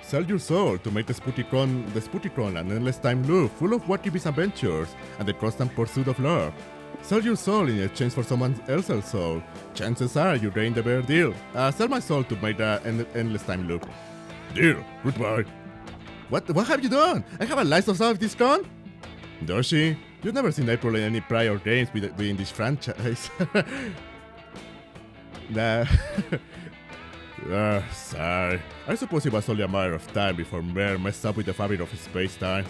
Sell your soul to make the Spooticon an endless time loop full of wacky misadventures and the constant pursuit of love. Sell your soul in exchange for someone else's soul. Chances are you gain the better deal. Sell my soul to make the endless time loop. Deal, goodbye. What have you done? I have a license of this con? Does she? You've never seen April in any prior games within this franchise. Nah. Sorry. I suppose it was only a matter of time before Mare messed up with the fabric of space-time.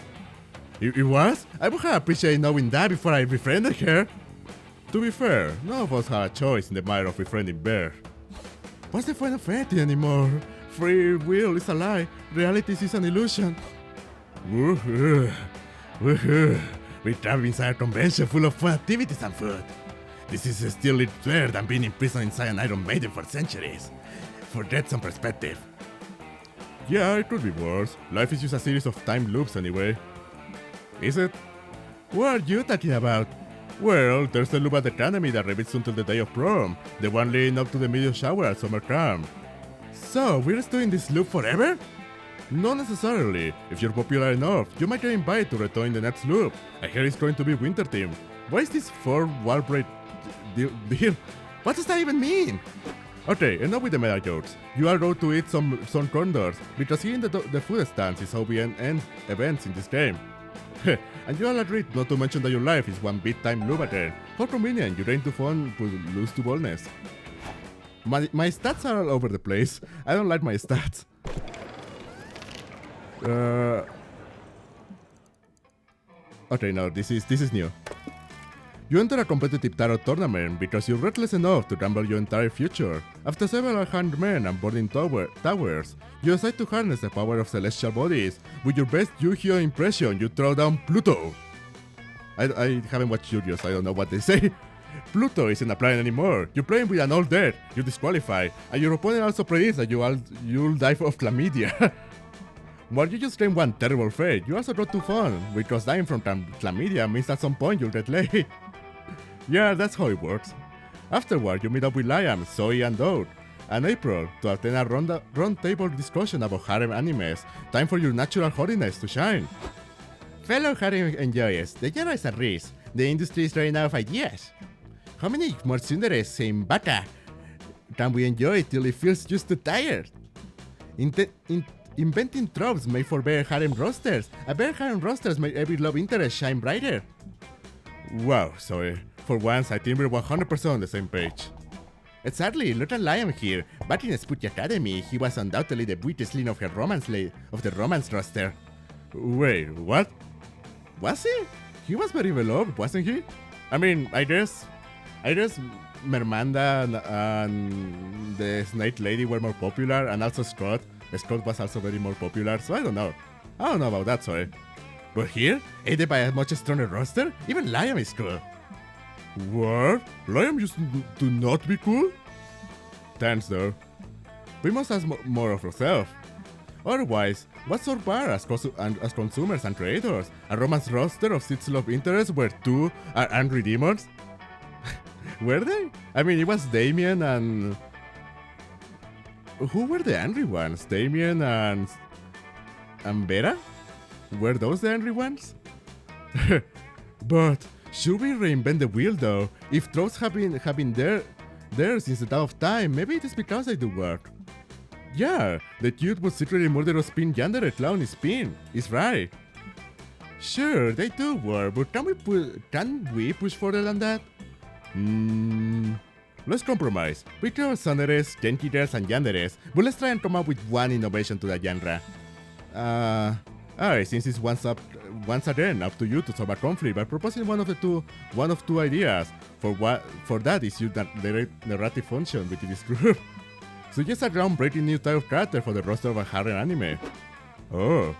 It was? I would have appreciated knowing that before I befriended her. To be fair, none of us had a choice in the matter of befriending Bear. What's the point of anything anymore? Free will is a lie. Reality is an illusion. Woohoo! Woohoo! We're trapped inside a convention full of fun activities and food. This is still better than being imprisoned inside an Iron Maiden for centuries. Forget some perspective. Yeah, it could be worse. Life is just a series of time loops anyway. Is it? What are you talking about? Well, there's the loop at the academy that repeats until the day of prom, the one leading up to the meteor shower at summer camp. So, we're just doing this loop forever? Not necessarily. If you're popular enough, you might get invited to return in the next loop. I hear it's going to be winter themed. Why is this wall break deal? What does that even mean? Okay, enough with the meta jokes. You are going to eat some corners, because eating the food stands is how we end events in this game. And you all agreed not to mention that your life is one big time loop again. How convenient, you drain to fun but lose to boldness. My stats are all over the place. I don't like my stats. Okay, no, this is new. You enter a competitive tarot tournament because you're reckless enough to gamble your entire future. After several hundred men and boarding towers, you decide to harness the power of celestial bodies. With your best Yu-Gi-Oh impression, you throw down Pluto. I haven't watched Yu-Gi-Oh, so I don't know what they say. Pluto isn't a planet anymore. You're playing with an old dead, you disqualify, and your opponent also predicts that you'll die of chlamydia. While you just claim one terrible fate, you also got too fun, because dying from chlamydia means at some point you'll get laid. Yeah, that's how it works. Afterward, you meet up with Liam, Zoe, and Dode, and April to attend a round-table discussion about harem animes. Time for your natural hotness to shine. Fellow harem enjoyers, the genre is at risk. The industry is running out of ideas. How many more tsunderes in Baka can we enjoy till it feels just too tired? Inventing tropes made for better harem rosters. A better harem rosters make every love interest shine brighter. Wow, sorry. For once, I think we're 100% on the same page. Exactly, look at Liam here. Back in Spooky Academy, he was undoubtedly the weakest link of the romance roster. Wait, what? Was he? He was very beloved, wasn't he? I mean, I guess Mermanda and the Snake Lady were more popular, and also Scott. Scott was also very more popular, so I don't know. I don't know about that, sorry. But here, aided by a much stronger roster, even Liam is cool. What? Liam used to not be cool? Thanks though. We must ask more of ourselves. Otherwise, what's our bar as consumers and creators? A romance roster of 6 love interests where 2 are angry demons? Were they? I mean, it was Damien and... Who were the angry ones? Damien and Vera? Were those the angry ones? But should we reinvent the wheel though? If tropes have been there since the dawn of time, maybe it is because they do work. Yeah, the cute but secretly murderous spin yandere clown is Spin. Is right. Sure, they do work, but can we push further than that? Let's compromise. We cover Sunderes, Genkideres, and Yanderes, but let's try and come up with one innovation to that genre. Alright, since it's once again up to you to solve a conflict by proposing one of two ideas. For that is your narrative function within this group. Suggest a groundbreaking new type of character for the roster of a harem anime. Oh,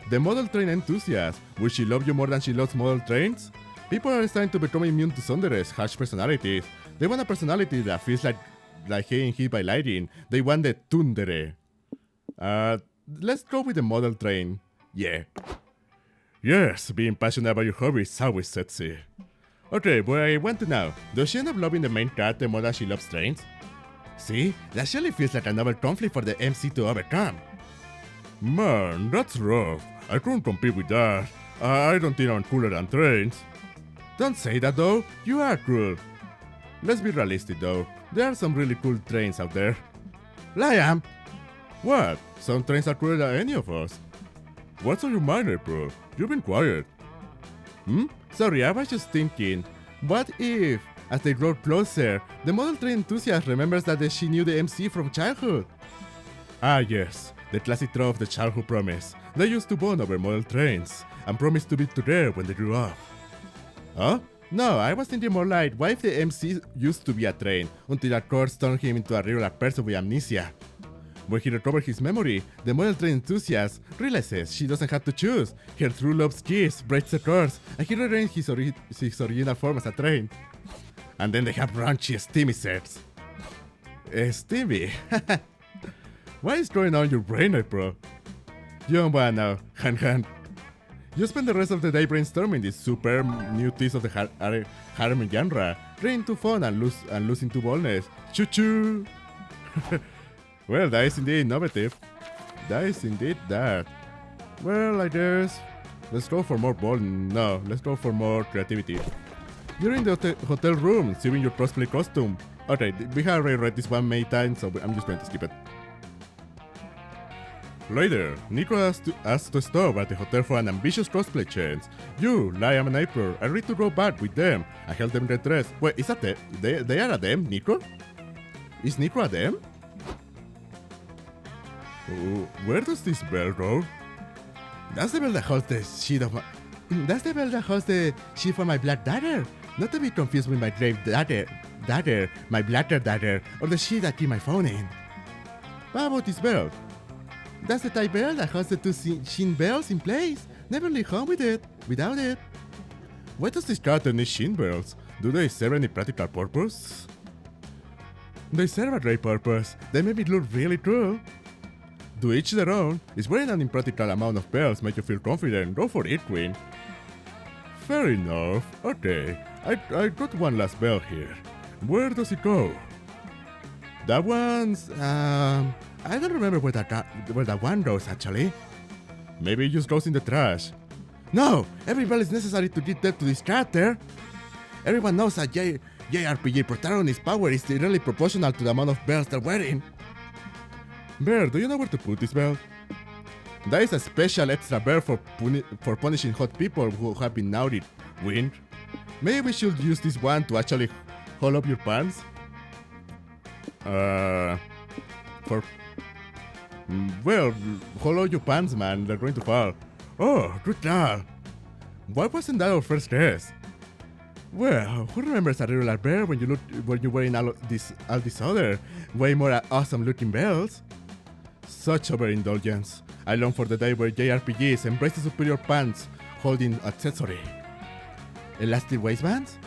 the model train enthusiast. Will she love you more than she loves model trains? People are starting to become immune to Sundere's harsh personalities. They want a personality that feels like getting hit by lightning. They want the Tundere. Let's go with the model train. Yeah. Yes, being passionate about your hobby is always sexy. Okay, but I want to know, does she end up loving the main character more than she loves trains? See, that surely feels like another conflict for the MC to overcome. Man, that's rough. I couldn't compete with that. I don't think I'm cooler than trains. Don't say that though, you are cool. Let's be realistic though, there are some really cool trains out there. Liam! What? Some trains are crueler than any of us. What's on your mind, bro? You've been quiet. Sorry, I was just thinking. What if, as they grow closer, the model train enthusiast remembers that she knew the MC from childhood? Ah yes, the classic trope of the childhood promise. They used to bond over model trains, and promised to be together when they grew up. Huh? No, I was thinking more like, what if the MC used to be a train, until a course turned him into a regular person with amnesia? When he recovers his memory, the model train enthusiast realizes she doesn't have to choose. Her true love's kiss breaks the curse, and he regains his original form as a train. And then they have raunchy, steamy sex. Steamy? What is going on in your brain, bro? You don't wanna know, han. You spend the rest of the day brainstorming this super new twist of the harem genre, trying to fun and losing to boldness. Choo-choo! Well, that is indeed innovative. That is indeed that. Well, I guess let's go for more boldness. No, let's go for more creativity. You're in the hotel room, saving your cosplay costume. Okay, we have already read this one many times, so I'm just going to skip it. Later, Nico asks to stop at the hotel for an ambitious cosplay chance. You, Liam and April, agree to go back with them and help them get dressed. Wait, is that them? They are a them, Nico? Is Nico a them? Where does this bell go? That's the bell that holds the sheet of my... That's the bell that holds the sheet for my black dagger. Not to be confused with my grave dagger, my blacker dagger, or the sheet I keep my phone in. What about this bell? That's the type bell that holds the two shin bells in place. Never leave home without it. Why does this character need shin bells? Do they serve any practical purpose? They serve a great purpose. They make it look really cool. To each their own. Is wearing an impractical amount of bells make you feel confident? Go for it, Queen. Fair enough. Okay, I got one last bell here. Where does it go? That one's... I don't remember where that one goes, actually. Maybe it just goes in the trash. No! Every bell is necessary to get them to this character. Everyone knows that JRPG protagonist's power is directly proportional to the amount of bells they're wearing. Bear, do you know where to put this bell? That is a special extra bell for punishing hot people who have been naughty, Wind. Maybe we should use this one to actually hold up your pants? Well, hold up your pants, man, they're going to fall. Oh, good job. Why wasn't that our first guess? Well, who remembers a regular bear when you're wearing all this other, way more awesome looking bells? Such overindulgence. I long for the day where JRPGs embrace the superior pants holding accessory. Elastic waistbands?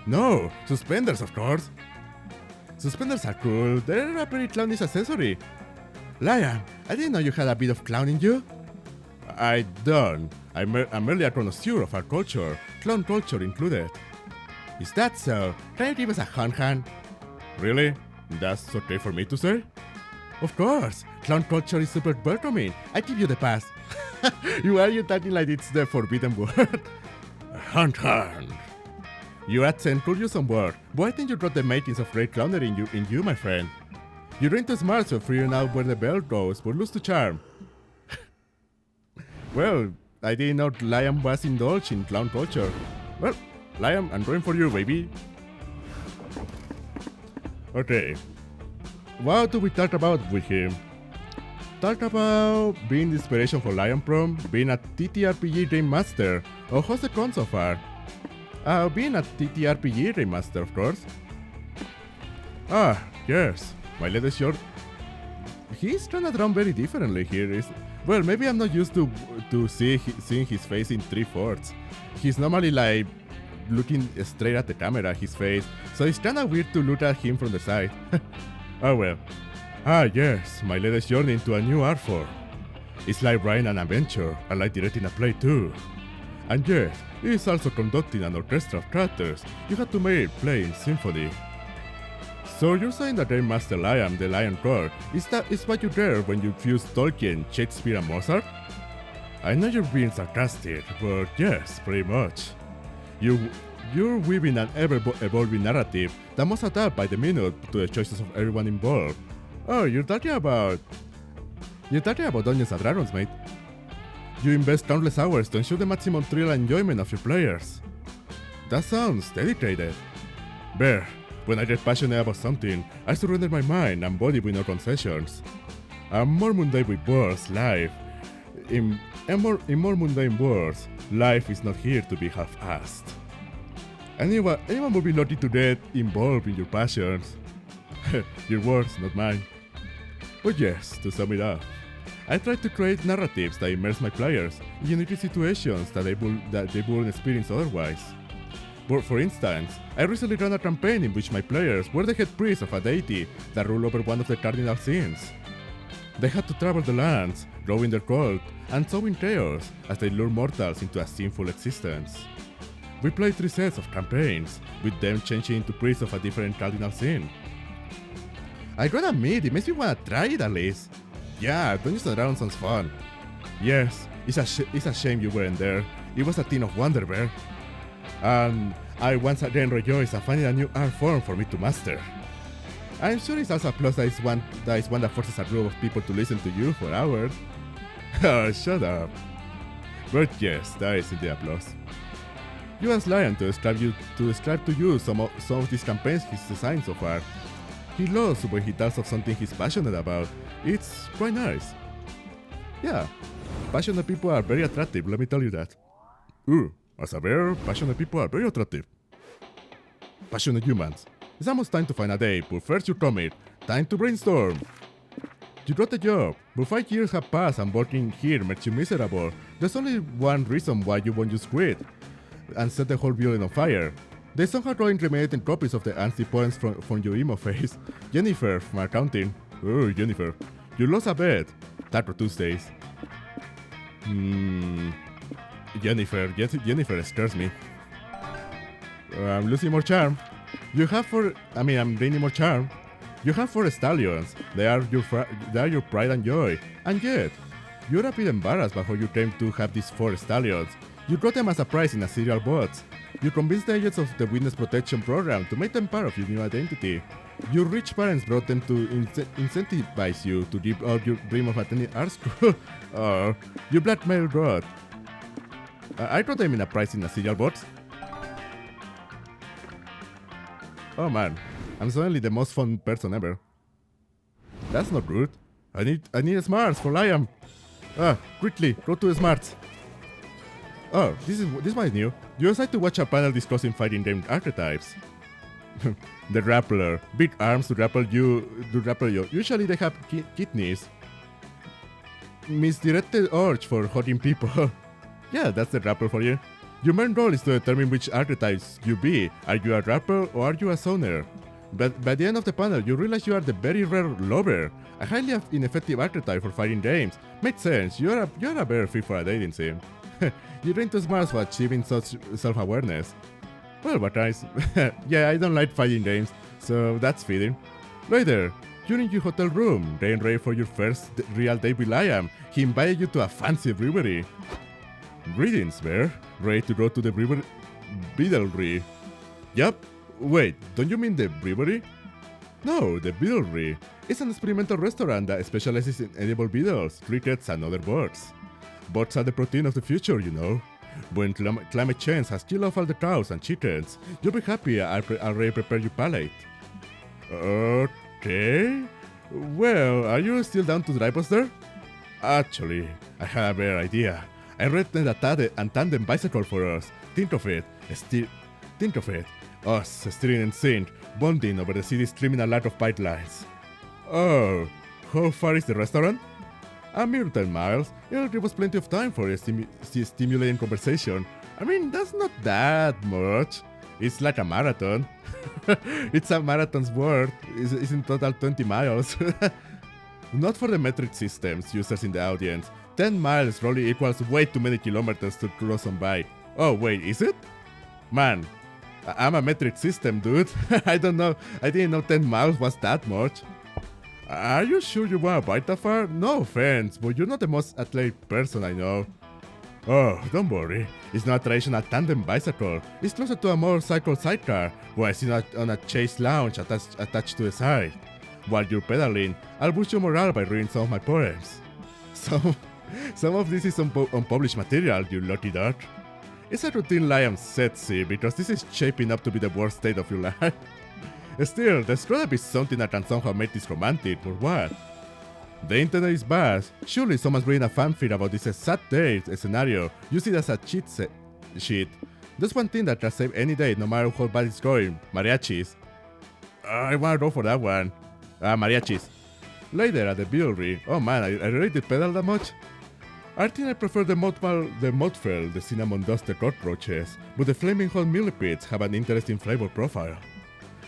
No, suspenders of course. Suspenders are cool, they're a pretty clownish accessory. Liam, I didn't know you had a bit of clown in you. I don't. I'm merely a connoisseur of our culture, clown culture included. Is that so? Can you give us a hand? Really? That's okay for me to say? Of course! Clown culture is super welcoming. I give you the pass. Why are you talking like it's the forbidden word? Hand. Your accent could use some work, but I think you got the makings of great clownery in you, my friend. You're into smart, so figuring out where the bell goes would lose the charm. Well, I didn't know Liam was indulged in clown culture. Well, Liam, I'm going for you, baby. Okay. What do we talk about with him? Talk about being the inspiration for Lion Prom, being a TTRPG game master, or how's the con so far? Being a TTRPG game master, of course. Ah, yes, my latest short. He's trying to draw very differently here. Well, maybe I'm not used to seeing his face in 3/4. He's normally like looking straight at the camera, his face, so it's kinda weird to look at him from the side. Oh well. Ah yes, my latest journey into a new art form. It's like writing an adventure, I like directing a play too. And yes, it is also conducting an orchestra of characters. You have to make it play in symphony. So you're saying that Game Master Liam, the Lion Core, is what you get when you fuse Tolkien, Shakespeare and Mozart? I know you're being sarcastic, but yes, pretty much. You're weaving an ever-evolving narrative that must adapt by the minute to the choices of everyone involved. Oh, you're talking about... You're talking about Dungeons & Dragons, mate. You invest countless hours to ensure the maximum thrill and enjoyment of your players. That sounds dedicated. Bear, when I get passionate about something, I surrender my mind and body with no concessions. I'm more mundane with words, life. In more mundane words, life is not here to be half-assed. Anyone would be lucky to get involved in your passions. Your words, not mine. But yes, to sum it up, I try to create narratives that immerse my players in unique situations that they wouldn't experience otherwise. For instance, I recently ran a campaign in which my players were the head priests of a deity that ruled over one of the cardinal sins. They had to travel the lands, growing their cult, and sowing chaos as they lure mortals into a sinful existence. We played 3 sets of campaigns, with them changing into priests of a different cardinal sin. I gotta admit, it makes me wanna try it at least. Yeah, Dungeons & Dragons sounds fun. Yes, it's a shame you weren't there. It was a thing of wonder, Bear. And I once again rejoice at finding a new art form for me to master. I'm sure it's also a plus that is one that forces a group of people to listen to you for hours. Oh, shut up. But yes, that is indeed a plus. You asked Lion to describe to you some of these campaigns he's designed so far. He loves when he tells of something he's passionate about. It's quite nice. Yeah, passionate people are very attractive, let me tell you that. As a bear, passionate people are very attractive. Passionate humans. It's almost time to find a date, but first you commit. Time to brainstorm. You got a job, but 5 years have passed and working here makes you miserable. There's only one reason why you won't just quit and set the whole building on fire. They somehow draw incriminating copies of the angsty poems from your emo face. Jennifer from accounting. Oh, Jennifer. You lost a bet. Taco Tuesdays. Jennifer scares me. I'm losing more charm. I'm gaining more charm. You have 4 stallions. They are your pride and joy. And yet, you're a bit embarrassed by how you came to have these 4 stallions. You got them as a prize in a serial box. You convinced the agents of the Witness Protection Program to make them part of your new identity. Your rich parents brought them to incentivize you to give up your dream of attending art school. Oh, you blackmailed God. I got them in a prize in a serial box. Oh man, I'm suddenly the most fun person ever. That's not good. I need smarts for Liam. Quickly, go to the smarts. Oh, this one is new. You decide to watch a panel discussing fighting game archetypes. The Rappler. Big arms to rappel you. Usually they have kidneys. Misdirected urge for hurting people. Yeah, that's the Rappler for you. Your main goal is to determine which archetypes you be. Are you a rapper or are you a zoner? But by the end of the panel, you realize you are the very rare lover, a highly ineffective archetype for fighting games. Makes sense, you're a better fit for a dating sim. You drink too smart for achieving such self-awareness. Well, but guys, yeah, I don't like fighting games, so that's fitting. Later, you're in your hotel room, getting ready for your first real date with Liam. He invited you to a fancy brewery. Greetings, Bear. Ready to go to the Beedlery? Yup. Wait, don't you mean the brewery? No, the Beedlery. It's an experimental restaurant that specializes in edible beetles, crickets, and other birds. Birds are the protein of the future, you know. When climate change has killed off all the cows and chickens, you'll be happy I already prepared your palate. Okay. Well, are you still down to drive us there? Actually, I have a better idea. I rented a tandem bicycle for us. Think of it. Us, steering and sync, bonding over the city's criminal lack of pipelines. Oh, how far is the restaurant? A mere 10 miles. It'll give us plenty of time for a stimulating conversation. I mean, that's not that much. It's like a marathon. It's a marathon's worth. It's in total 20 miles. Not for the metric systems users in the audience. 10 miles probably equals way too many kilometers to cross on bike. Oh wait, is it? Man, I'm a metric system, dude. I don't know. I didn't know 10 miles was that much. Are you sure you want to bike that far? No offense, but you're not the most athletic person I know. Oh, don't worry. It's not a traditional tandem bicycle. It's closer to a motorcycle sidecar, where I sit on a chaise lounge attached to the side. While you're pedaling, I'll boost your morale by reading some of my poems. Some of this is unpublished material, you lucky duck. It's a routine lie I'm sexy because this is shaping up to be the worst state of your life. Still, there's gotta be something that can somehow make this romantic, or what? The internet is vast. Surely someone's written a fanfic about this sad date scenario. Use it as a cheat sheet. There's one thing that can save any date, no matter how bad it's going. Mariachis. I wanna go for that one. Mariachis. Later at the brewery. Oh man, I really did pedal that much? I think I prefer the Mottfell, the cinnamon dusted cockroaches, but the flaming hot millipedes have an interesting flavor profile.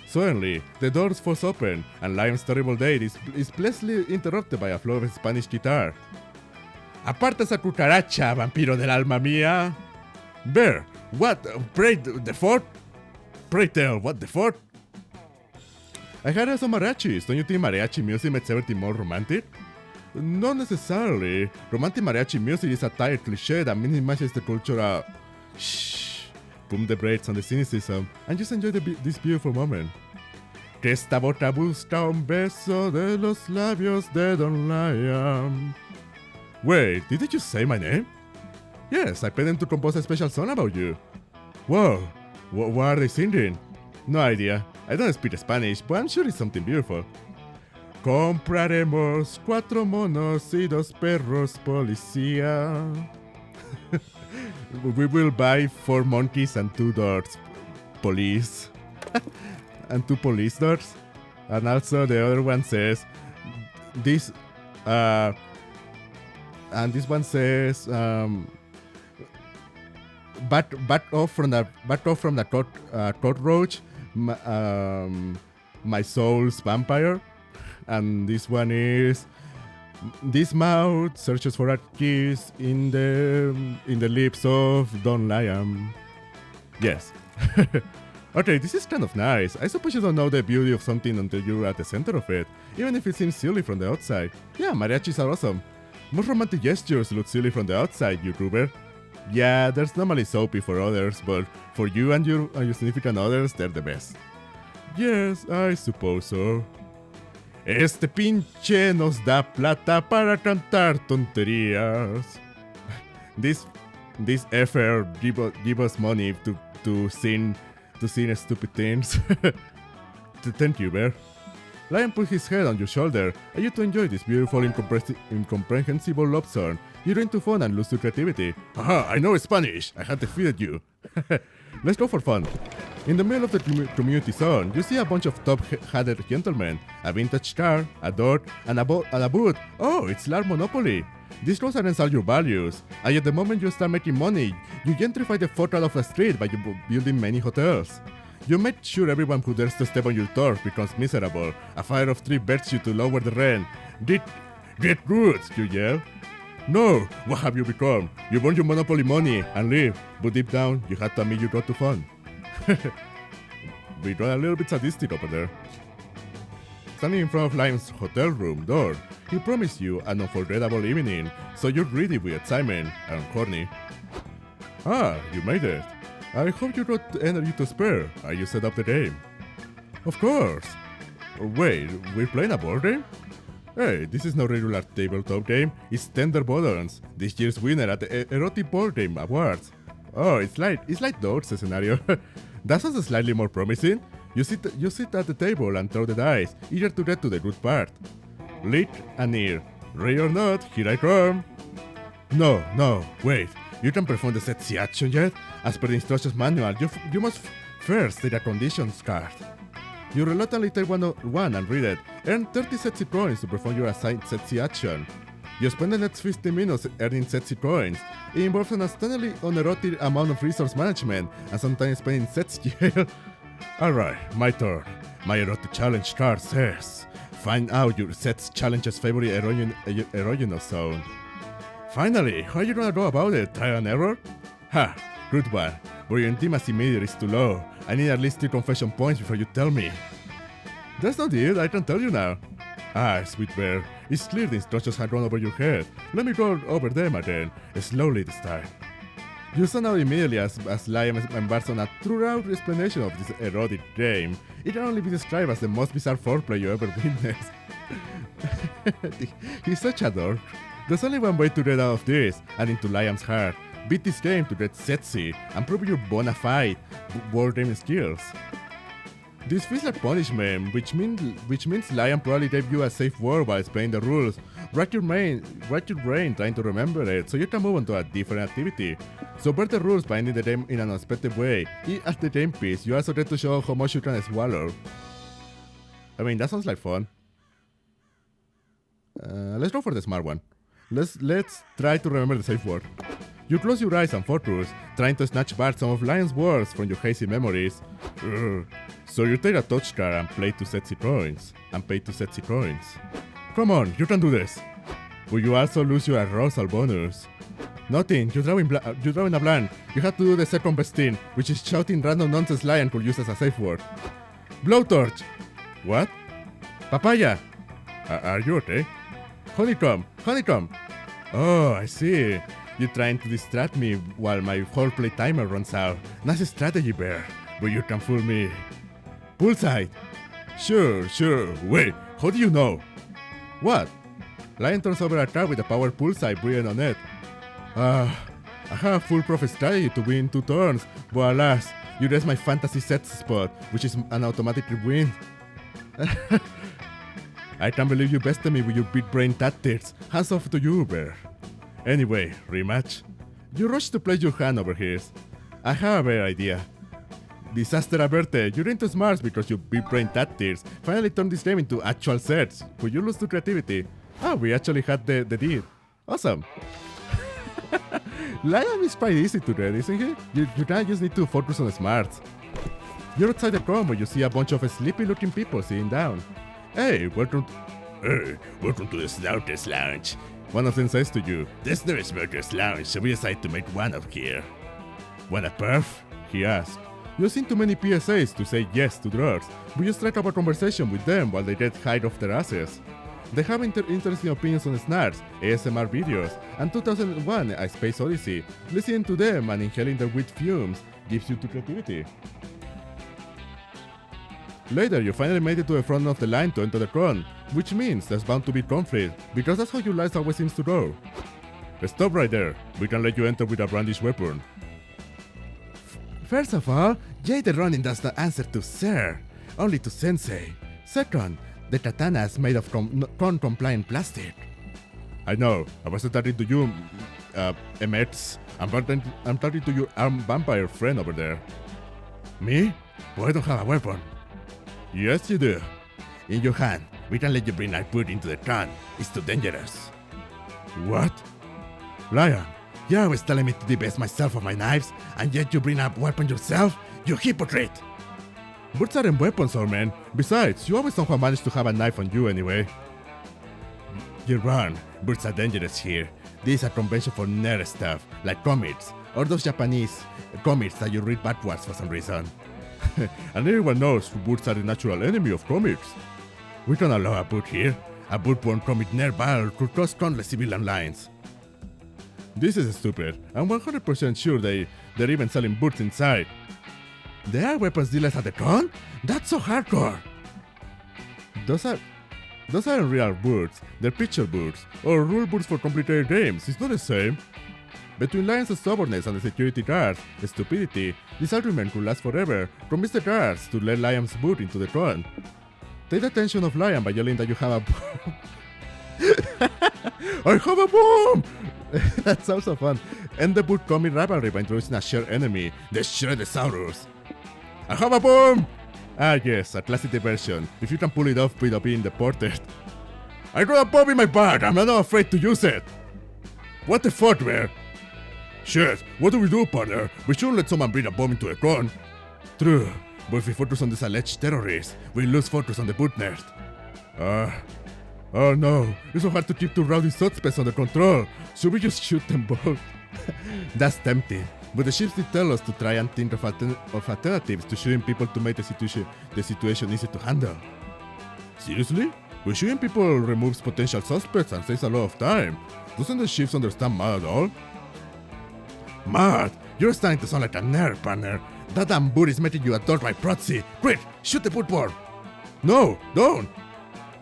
Suddenly, the doors force open, and Lion's terrible date is pleasantly interrupted by a flow of Spanish guitar. ¡Aparta esa cucaracha, vampiro del alma mía! Bear, what? Pray the fort? Pray tell, what the fort? I heard some mariachis. Don't you think mariachi music makes everything more romantic? Not necessarily. Romantic mariachi music is a tired cliché that minimizes the cultural shh, boom the brakes on the cynicism, and just enjoy this beautiful moment. Que esta bota busca un beso de los labios de Don Lion. Wait, did you just say my name? Yes, I paid them to compose a special song about you. Whoa, what are they singing? No idea. I don't speak Spanish, but I'm sure it's something beautiful. Compraremos 4 monos y 2 perros policía. We will buy 4 monkeys and 2 dogs, police. And 2 police dogs. And also the other one says, this, and this one says, back off from the cockroach, my soul's vampire. And this one is, this mouth searches for a kiss in the lips of Don Lion. Yes. Okay, this is kind of nice. I suppose you don't know the beauty of something until you're at the center of it, even if it seems silly from the outside. Yeah, mariachis are awesome. Most romantic gestures look silly from the outside, YouTuber. Yeah, there's normally soapy for others, but for you and your significant others, they're the best. Yes, I suppose so. Este pinche nos da plata para cantar tonterías. This effort give us money to sing stupid things. Thank you, Bear. Lion put his head on your shoulder, and you to enjoy this beautiful, incomprehensible love song. You're into fun and lose to creativity. Haha, I know Spanish. I had defeated you. Let's go for fun. In the middle of the community zone, you see a bunch of top-hatted gentlemen, a vintage car, a dog, and a booth. Oh, it's large monopoly. These roads aren't all your values, and at the moment you start making money, you gentrify the fuck out of the street by building many hotels. You make sure everyone who dares to step on your turf becomes miserable. A fire of 3 begs you to lower the rent. Get good, you yell. No, what have you become? You burn your monopoly money and leave, but deep down, you had to admit you got too fun. We got a little bit sadistic over there. Standing in front of Lion's hotel room door, he promised you an unforgettable evening, so you're ready with excitement and horny. Ah, you made it. I hope you got energy to spare. Are you set up the game? Of course. Wait, we're playing a board game? Hey, this is no regular tabletop game, it's Tender Buttons, this year's winner at the Erotic Board Game Awards. Oh, it's like Dog's scenario. That sounds slightly more promising. You sit at the table and throw the dice, eager to get to the good part. Lit and ear. Ready or not, here I come. No, wait. You can perform the sexy action yet? As per the instructions manual, you must first take a conditions card. You reluctantly take one and read it. Earn 30 sexy coins to perform your assigned sexy action. You spend the next 15 minutes earning sexy coins. It involves an astonishingly unerotic amount of resource management and sometimes spending sexy jail. Alright, my turn. My erotic challenge card says, find out your sex challenge's favorite erogenous zone. Finally, how are you gonna go about it? Trial and error? Ha, good one. But your intimacy meter is too low. I need at least 3 confession points before you tell me. That's not it, I can tell you now. Ah, sweet bear, it's clear the instructions had gone over your head. Let me go over them again, slowly this time. You saw now immediately as Liam embarks on a thorough explanation of this erotic game. It can only be described as the most bizarre foreplay you ever witnessed. He's such a dork. There's only one way to get out of this, and into Liam's heart. Beat this game to get sexy, and prove your bona fide wargaming skills. This feels like punishment, which means Liam probably gave you a safe word while explaining the rules. Rack your brain trying to remember it, so you can move on to a different activity. Subvert the rules by ending the game in an unexpected way. As the game piece, you also get to show how much you can swallow. I mean, that sounds like fun. Let's go for the smart one. Let's try to remember the safe word. You close your eyes and focus, trying to snatch back some of Lion's words from your hazy memories. So you take a touch card and pay 2 sexy coins. Come on, you can do this. But you also lose your arousal bonus. Nothing, you're drawing a blank. You have to do the second best thing, which is shouting random nonsense Lion could use as a safe word. Blowtorch! What? Papaya! Are you okay? Honeycomb! Oh, I see. You're trying to distract me while my whole play timer runs out. Nice strategy, Bear, but you can fool me. Poolside! Sure. Wait, how do you know? What? Lion turns over a card with a power poolside written on it. I have a foolproof strategy to win 2 turns, but alas, you raise my fantasy set spot, which is an automatic win. I can't believe you bested me with your big brain tactics. Hands off to you, Bear. Anyway, rematch. You rush to place your hand over his. I have a better idea. Disaster averted. You're into smarts because your big brain tactics finally turned this game into actual sets. Could you lose to creativity? We actually had the deed. Awesome. Liam is quite easy to read, isn't he? You just need to focus on the smarts. You're outside the combo, you see a bunch of sleepy-looking people sitting down. Hey, welcome to the Snouters Lounge. One of them says to you, "This there is Snouters Lounge, so we decided to make one up here." "Want a perf?" he asks. You've seen too many PSAs to say yes to drugs, but you strike up a conversation with them while they get high off their asses. They have interesting opinions on snacks, ASMR videos, and 2001 A Space Odyssey. Listening to them and inhaling their weed fumes gives you to creativity. Later, you finally made it to the front of the line to enter the con, which means there's bound to be conflict, because that's how your life always seems to go. Stop right there. We can let you enter with a brandished weapon. First of all, Jade running does not answer to Sir, only to Sensei. Second, the katana is made of con-compliant plastic. I know, I wasn't talking to you, Emmets. I'm talking to your vampire friend over there. Me? Well, I don't have a weapon. Yes, you do. In your hand, we can let you bring our food into the can. It's too dangerous. What? Lion, you're always telling me to divest myself of my knives, and yet you bring up weapon yourself? You hypocrite! Birds aren't weapons, old man. Besides, you always somehow manage to have a knife on you anyway. You're wrong. Birds are dangerous here. This is a convention for nerd stuff, like comics, or those Japanese comics that you read backwards for some reason. And everyone knows birds are the natural enemy of comics. We don't allow a boot here. A boot-born comic nerd battle could cross countless civilian lines. This is stupid. I'm 100% sure they're even selling boots inside. There are weapons dealers at the con? That's so hardcore! Those aren't real boots, they're picture boots, or rule boots for complicated games. It's not the same. Between Lion's stubbornness and the security guards' stupidity, this argument could last forever. Convince the guards to let Lion's boot into the con. Take the attention of Lion by yelling that you have a bomb. I have a bomb! That sounds so fun. End the boot comic rivalry by introducing a shared enemy, the Shredosaurus. I have a bomb! Ah yes, a classic diversion. If you can pull it off without being deported. I got a bomb in my bag, I'm not afraid to use it! What the fuck, man? Shit, what do we do, partner? We shouldn't let someone bring a bomb into a con. True, but if we focus on this alleged terrorist, we lose focus on the boot nerd. Oh no, it's so hard to keep 2 rowdy suspects under control. Should we just shoot them both? That's tempting, but the ships did tell us to try and think of alternatives to shooting people to make the situation easy to handle. Seriously? But shooting people removes potential suspects and saves a lot of time. Doesn't the ships understand Mad at all? Mad, you're starting to sound like a nerd, partner. That damn boot is making you adore my proxy. Quick, shoot the bootboard. No, don't.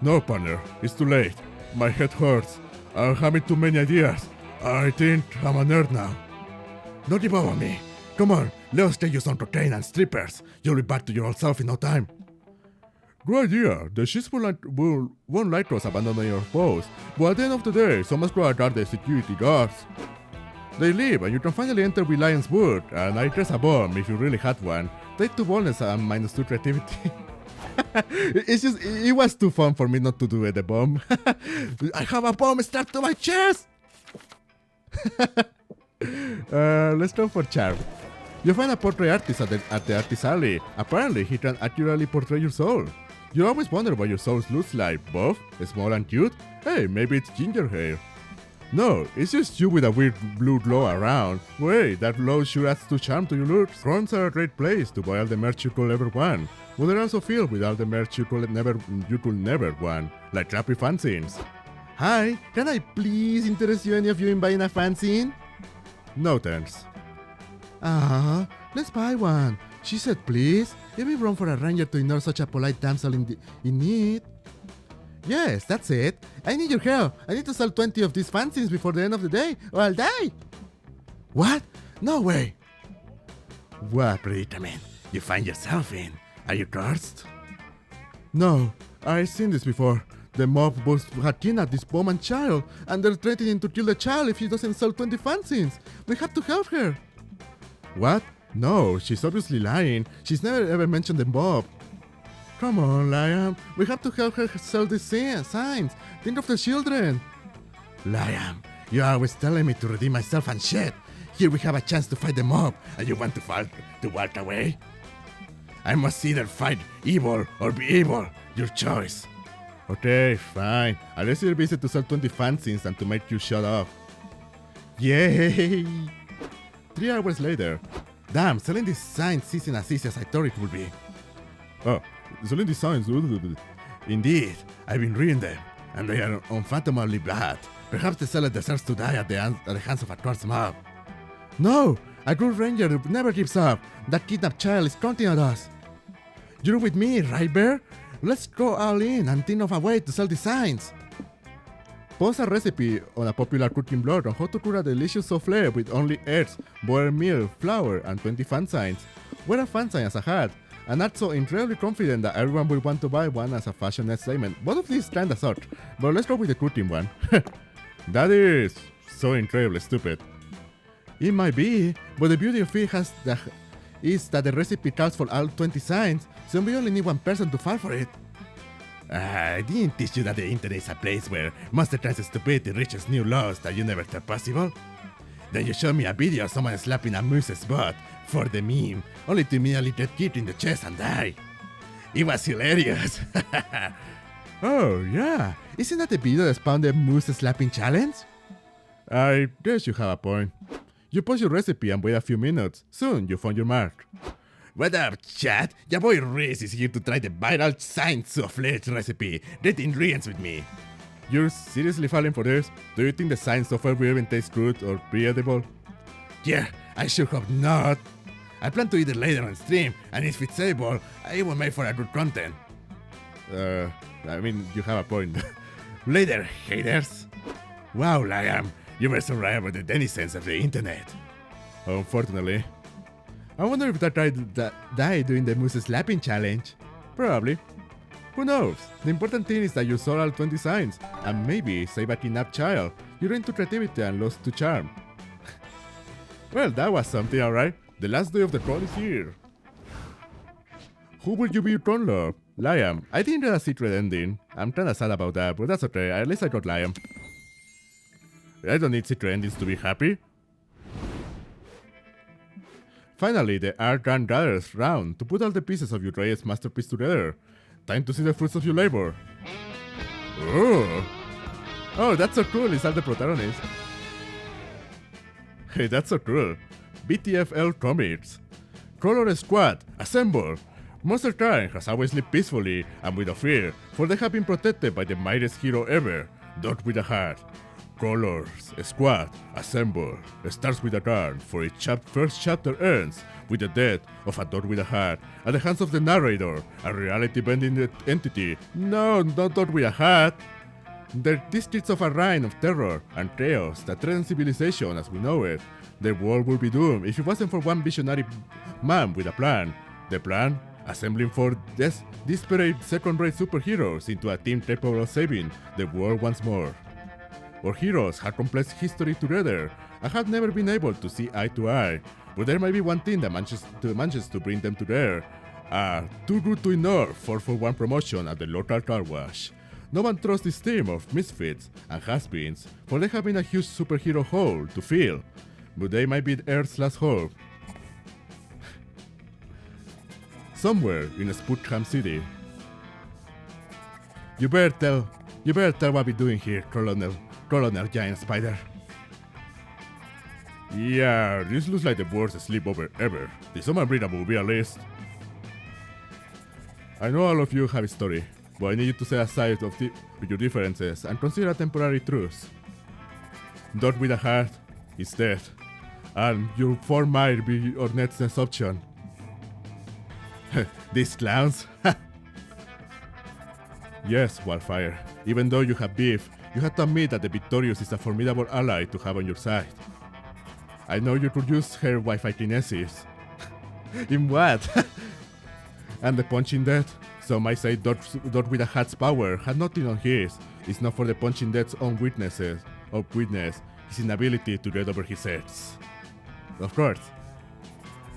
No, partner, it's too late. My head hurts. I'm having too many ideas. I think I'm a nerd now. Don't you bother me. Come on, let's take you some cocaine and strippers. You'll be back to your old self in no time. Good idea. The ships won't let us abandon your post, but at the end of the day, some must guard the security guards. They leave, and you can finally enter with Lion's Wood, and I dress a bomb if you really had one. Take 2 boldness and -2 creativity. It was too fun for me not to do the bomb. I have a bomb strapped to my chest! Let's go for charm. You find a portrait artist at the artist alley. Apparently, he can accurately portray your soul. You always wonder what your soul looks like. Buff, small and cute? Hey, maybe it's ginger hair. No, it's just you with a weird blue glow around. Wait, that glow sure adds to charm to your looks. Crowns are a great place to buy all the merch you could ever want. But they're also filled with all the merch you could never want, like crappy fanzines. Hi, can I please interest any of you in buying a fanzine? No thanks. Let's buy one. She said please. It'd be wrong for a ranger to ignore such a polite damsel in need. Yes, that's it. I need your help. I need to sell 20 of these fanzines before the end of the day, or I'll die. What? No way. What predicament you find yourself in? Are you cursed? No, I've seen this before. The mob had kidnapped this woman child, and they're threatening to kill the child if he doesn't sell 20 fanzines. We have to help her. What? No, she's obviously lying. She's never ever mentioned the mob. Come on, Liam. We have to help her sell these signs. Think of the children. Liam, you're always telling me to redeem myself and shit. Here we have a chance to fight the mob, and you want to walk away? I must either fight evil or be evil. Your choice. Okay, fine. Unless you're busy to sell 20 fanzines and to make you shut up. Yay! 3 hours later. Damn, selling these signs isn't as easy as I thought it would be. Oh, selling these signs. Indeed, I've been reading them, and they are unfathomably bad. Perhaps the seller deserves to die at the hands of a cursed mob. No! A good ranger never gives up. That kidnapped child is counting on us. You're with me, right, Bear? Let's go all in and think of a way to sell these signs. Post a recipe on a popular cooking blog on how to cook a delicious souffle with only eggs, buttermilk, flour, and 20 fanzines. Wear a fanzine as a hat, and not so incredibly confident that everyone will want to buy one as a fashion statement. Both of these kinda suck, but let's go with the cooking one. That is so incredibly stupid. It might be, but the beauty of it is that the recipe calls for all 20 signs, so we only need one person to fall for it. I didn't teach you that the internet is a place where monster trans stupidity reaches new lows that you never thought possible? Then you showed me a video of someone slapping a moose's butt for the meme, only to immediately get kicked in the chest and die. It was hilarious. Oh yeah, isn't that the video that spawned the moose slapping challenge? I guess you have a point. You post your recipe and wait a few minutes. Soon you found your mark. What up, chat? Your boy Riz is here to try the viral sign souffle recipe. Get the ingredients with me. You're seriously falling for this? Do you think the sign souffle will even taste good or be edible? Yeah, I sure hope not. I plan to eat it later on stream, and if it's edible, it will make for a good content. I mean, you have a point. Later, haters. Wow, Liam, you were so right about the denizens of the internet. Unfortunately. I wonder if that guy died doing the moose slapping challenge. Probably. Who knows? The important thing is that you saw all 20 signs, and maybe save a kidnapped child. You're into creativity and lost to charm. Well, that was something, alright. The last day of the call is here. Who will you be your turn, love? Liam. I didn't get a secret ending. I'm kinda sad about that, but that's okay. At least I got Liam. I don't need secret endings to be happy. Finally, the art gun gathers round to put all the pieces of your greatest masterpiece together. Time to see the fruits of your labor. Oh, that's so cool, is that the protagonist? Hey, that's so cool. BTFL Comics. Color Squad, assemble! Monster Time has always lived peacefully and without fear, for they have been protected by the mightiest hero ever, Dot with a Heart. Colors, Squad, assemble. It starts with a gun, for its first chapter ends with the death of a Dot with a Hat at the hands of the narrator, a reality-bending entity. No, not Dot with a Hat. They're districts of a reign of terror and chaos that threaten civilization as we know it. The world would be doomed if it wasn't for one visionary man with a plan. The plan? Assembling four disparate second-rate superheroes into a team capable of saving the world once more. Our heroes had complex history together and had never been able to see eye to eye, but there might be one thing that manages to bring them together. Too good to ignore 4-for-1 promotion at the local car wash. No one trusts this team of misfits and has-beens, for they have been a huge superhero hole to fill, but they might be Earth's last hope. Somewhere in Spookham City. You better tell what we're doing here, Colonel Giant Spider. Yeah, this looks like the worst sleepover ever. Did someone read a movie at least? I know all of you have a story, but I need you to set aside your differences and consider a temporary truce. Dot with a heart is dead, and your form might be your next option. These clowns? Yes, Wildfire. Even though you have beef, you have to admit that the Victorious is a formidable ally to have on your side. I know you could use her Wi-Fi kinesis. In what? And the punching dead? Some might say Dot with a hat's power had nothing on his. It's not for the punching dead's own weakness, his inability to get over his heads. Of course.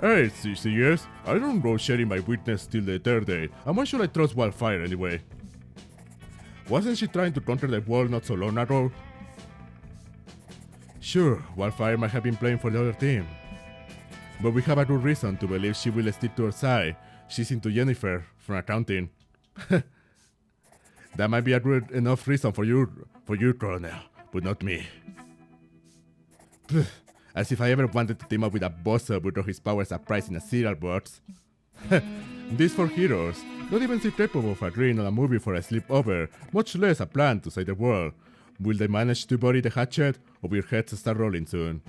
Hey, yes, I don't go sharing my weakness till the third day, and why should I trust Wildfire anyway? Wasn't she trying to conquer the world not so long ago? Sure, Wildfire might have been playing for the other team, but we have a good reason to believe she will stick to her side. She's into Jennifer from accounting. That might be a good enough reason for you, Colonel, but not me. As if I ever wanted to team up with a boss with all his powers apprised in a cereal box. These four heroes don't even seem capable of agreeing on a movie for a sleepover, much less a plan to save the world. Will they manage to bury the hatchet, or will heads start rolling soon?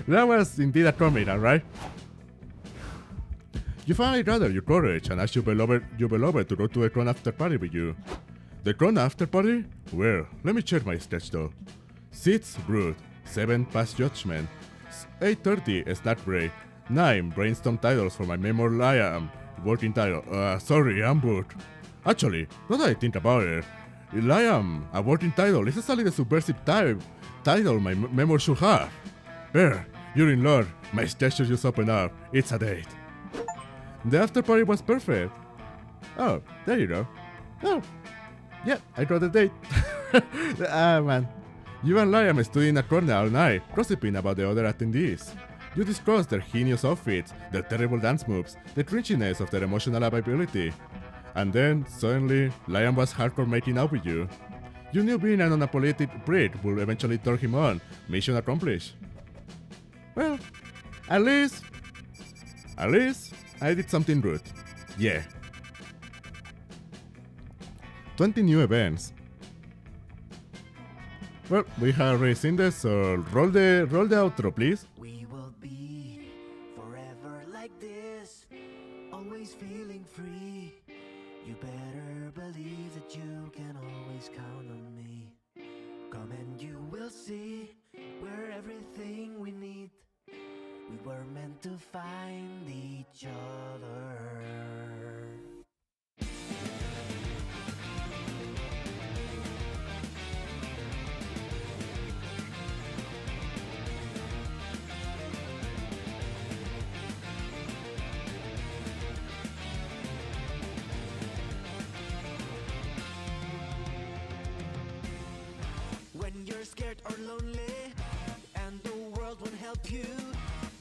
That was indeed a comedy, right? You finally gathered your courage and asked your beloved to go to the Cron after party with you. The Cron after party? Well, let me check my schedule. 6 Brood, 7 Past Judgment, 8:30 Snack Break, 9 Brainstorm titles for my memoir Liam, working title. Sorry, I'm booked. Actually, now that I think about it, Liam, a working title, is exactly the subversive title my memoir should have. There, you're in luck. My schedule just opened up. It's a date. The after party was perfect. Oh, there you go. Oh, yeah, I got a date. Man. You and Liam stood in a corner all night, gossiping about the other attendees. You discussed their heinous outfits, their terrible dance moves, the cringiness of their emotional availability. And then, suddenly, Liam was hardcore making out with you. You knew being an unapologetic prick would eventually turn him on. Mission accomplished. Well, at least, I did something good. Yeah. 20 new events. Well, we have already seen this, so roll the outro, please. We will be forever like this, always feeling free. You better believe that you can always count on me. Come and you will see we're everything we need. We were meant to find each other. When you're scared or lonely and the world won't help you,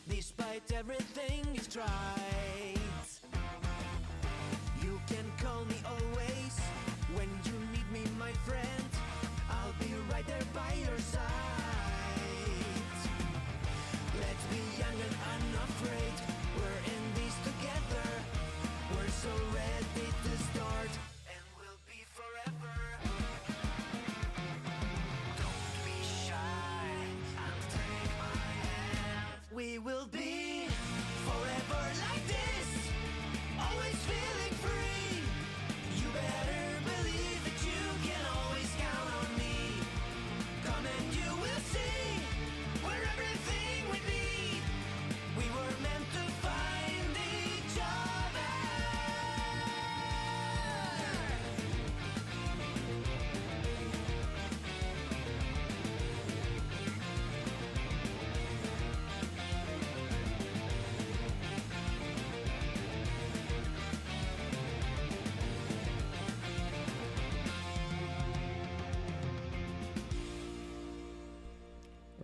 despite everything you've tried, you can call me always when you need me, my friend. I'll be right there by your side. Let's be young and unafraid. We're in this together. We're so ready to start, and we'll be forever. We will be forever like this, always feeling free. You better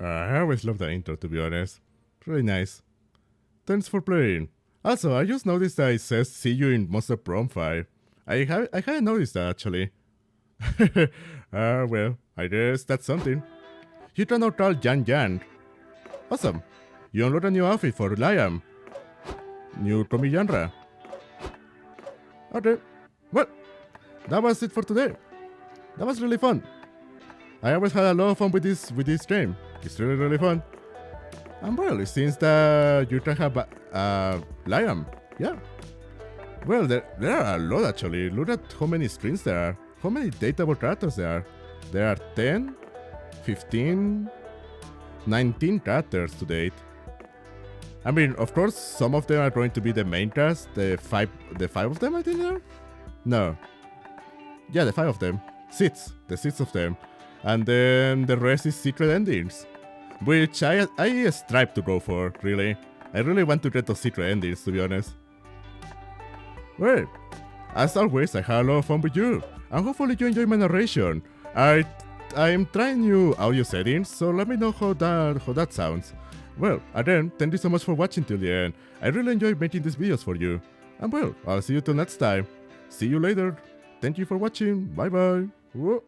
I always love the intro, to be honest. Really nice. Thanks for playing. Also, I just noticed that it says see you in Monster Prom 5. I hadn't noticed that, actually. Well, I guess that's something. You turn out all Jan Jan. Awesome. You unload a new outfit for Liam. New Tommy genre. Okay. Well, that was it for today. That was really fun. I always had a lot of fun with this game. It's really fun. And well, it seems that you can have Liam. Yeah. Well, there are a lot actually. Look at how many strings there are. How many dateable characters there are. There are 10, 15, 19 characters to date. I mean, of course, some of them are going to be the main cast. The five of them, I think there are? No. Yeah, the 5 of them. The 6 of them. And then the rest is secret endings. Which I strive to go for, really. I really want to get those secret endings, to be honest. Well, as always, I had a lot of fun with you. And hopefully you enjoy my narration. I'm trying new audio settings, so let me know how that sounds. Well, again, thank you so much for watching till the end. I really enjoy making these videos for you. And well, I'll see you till next time. See you later. Thank you for watching. Bye bye. Whoa.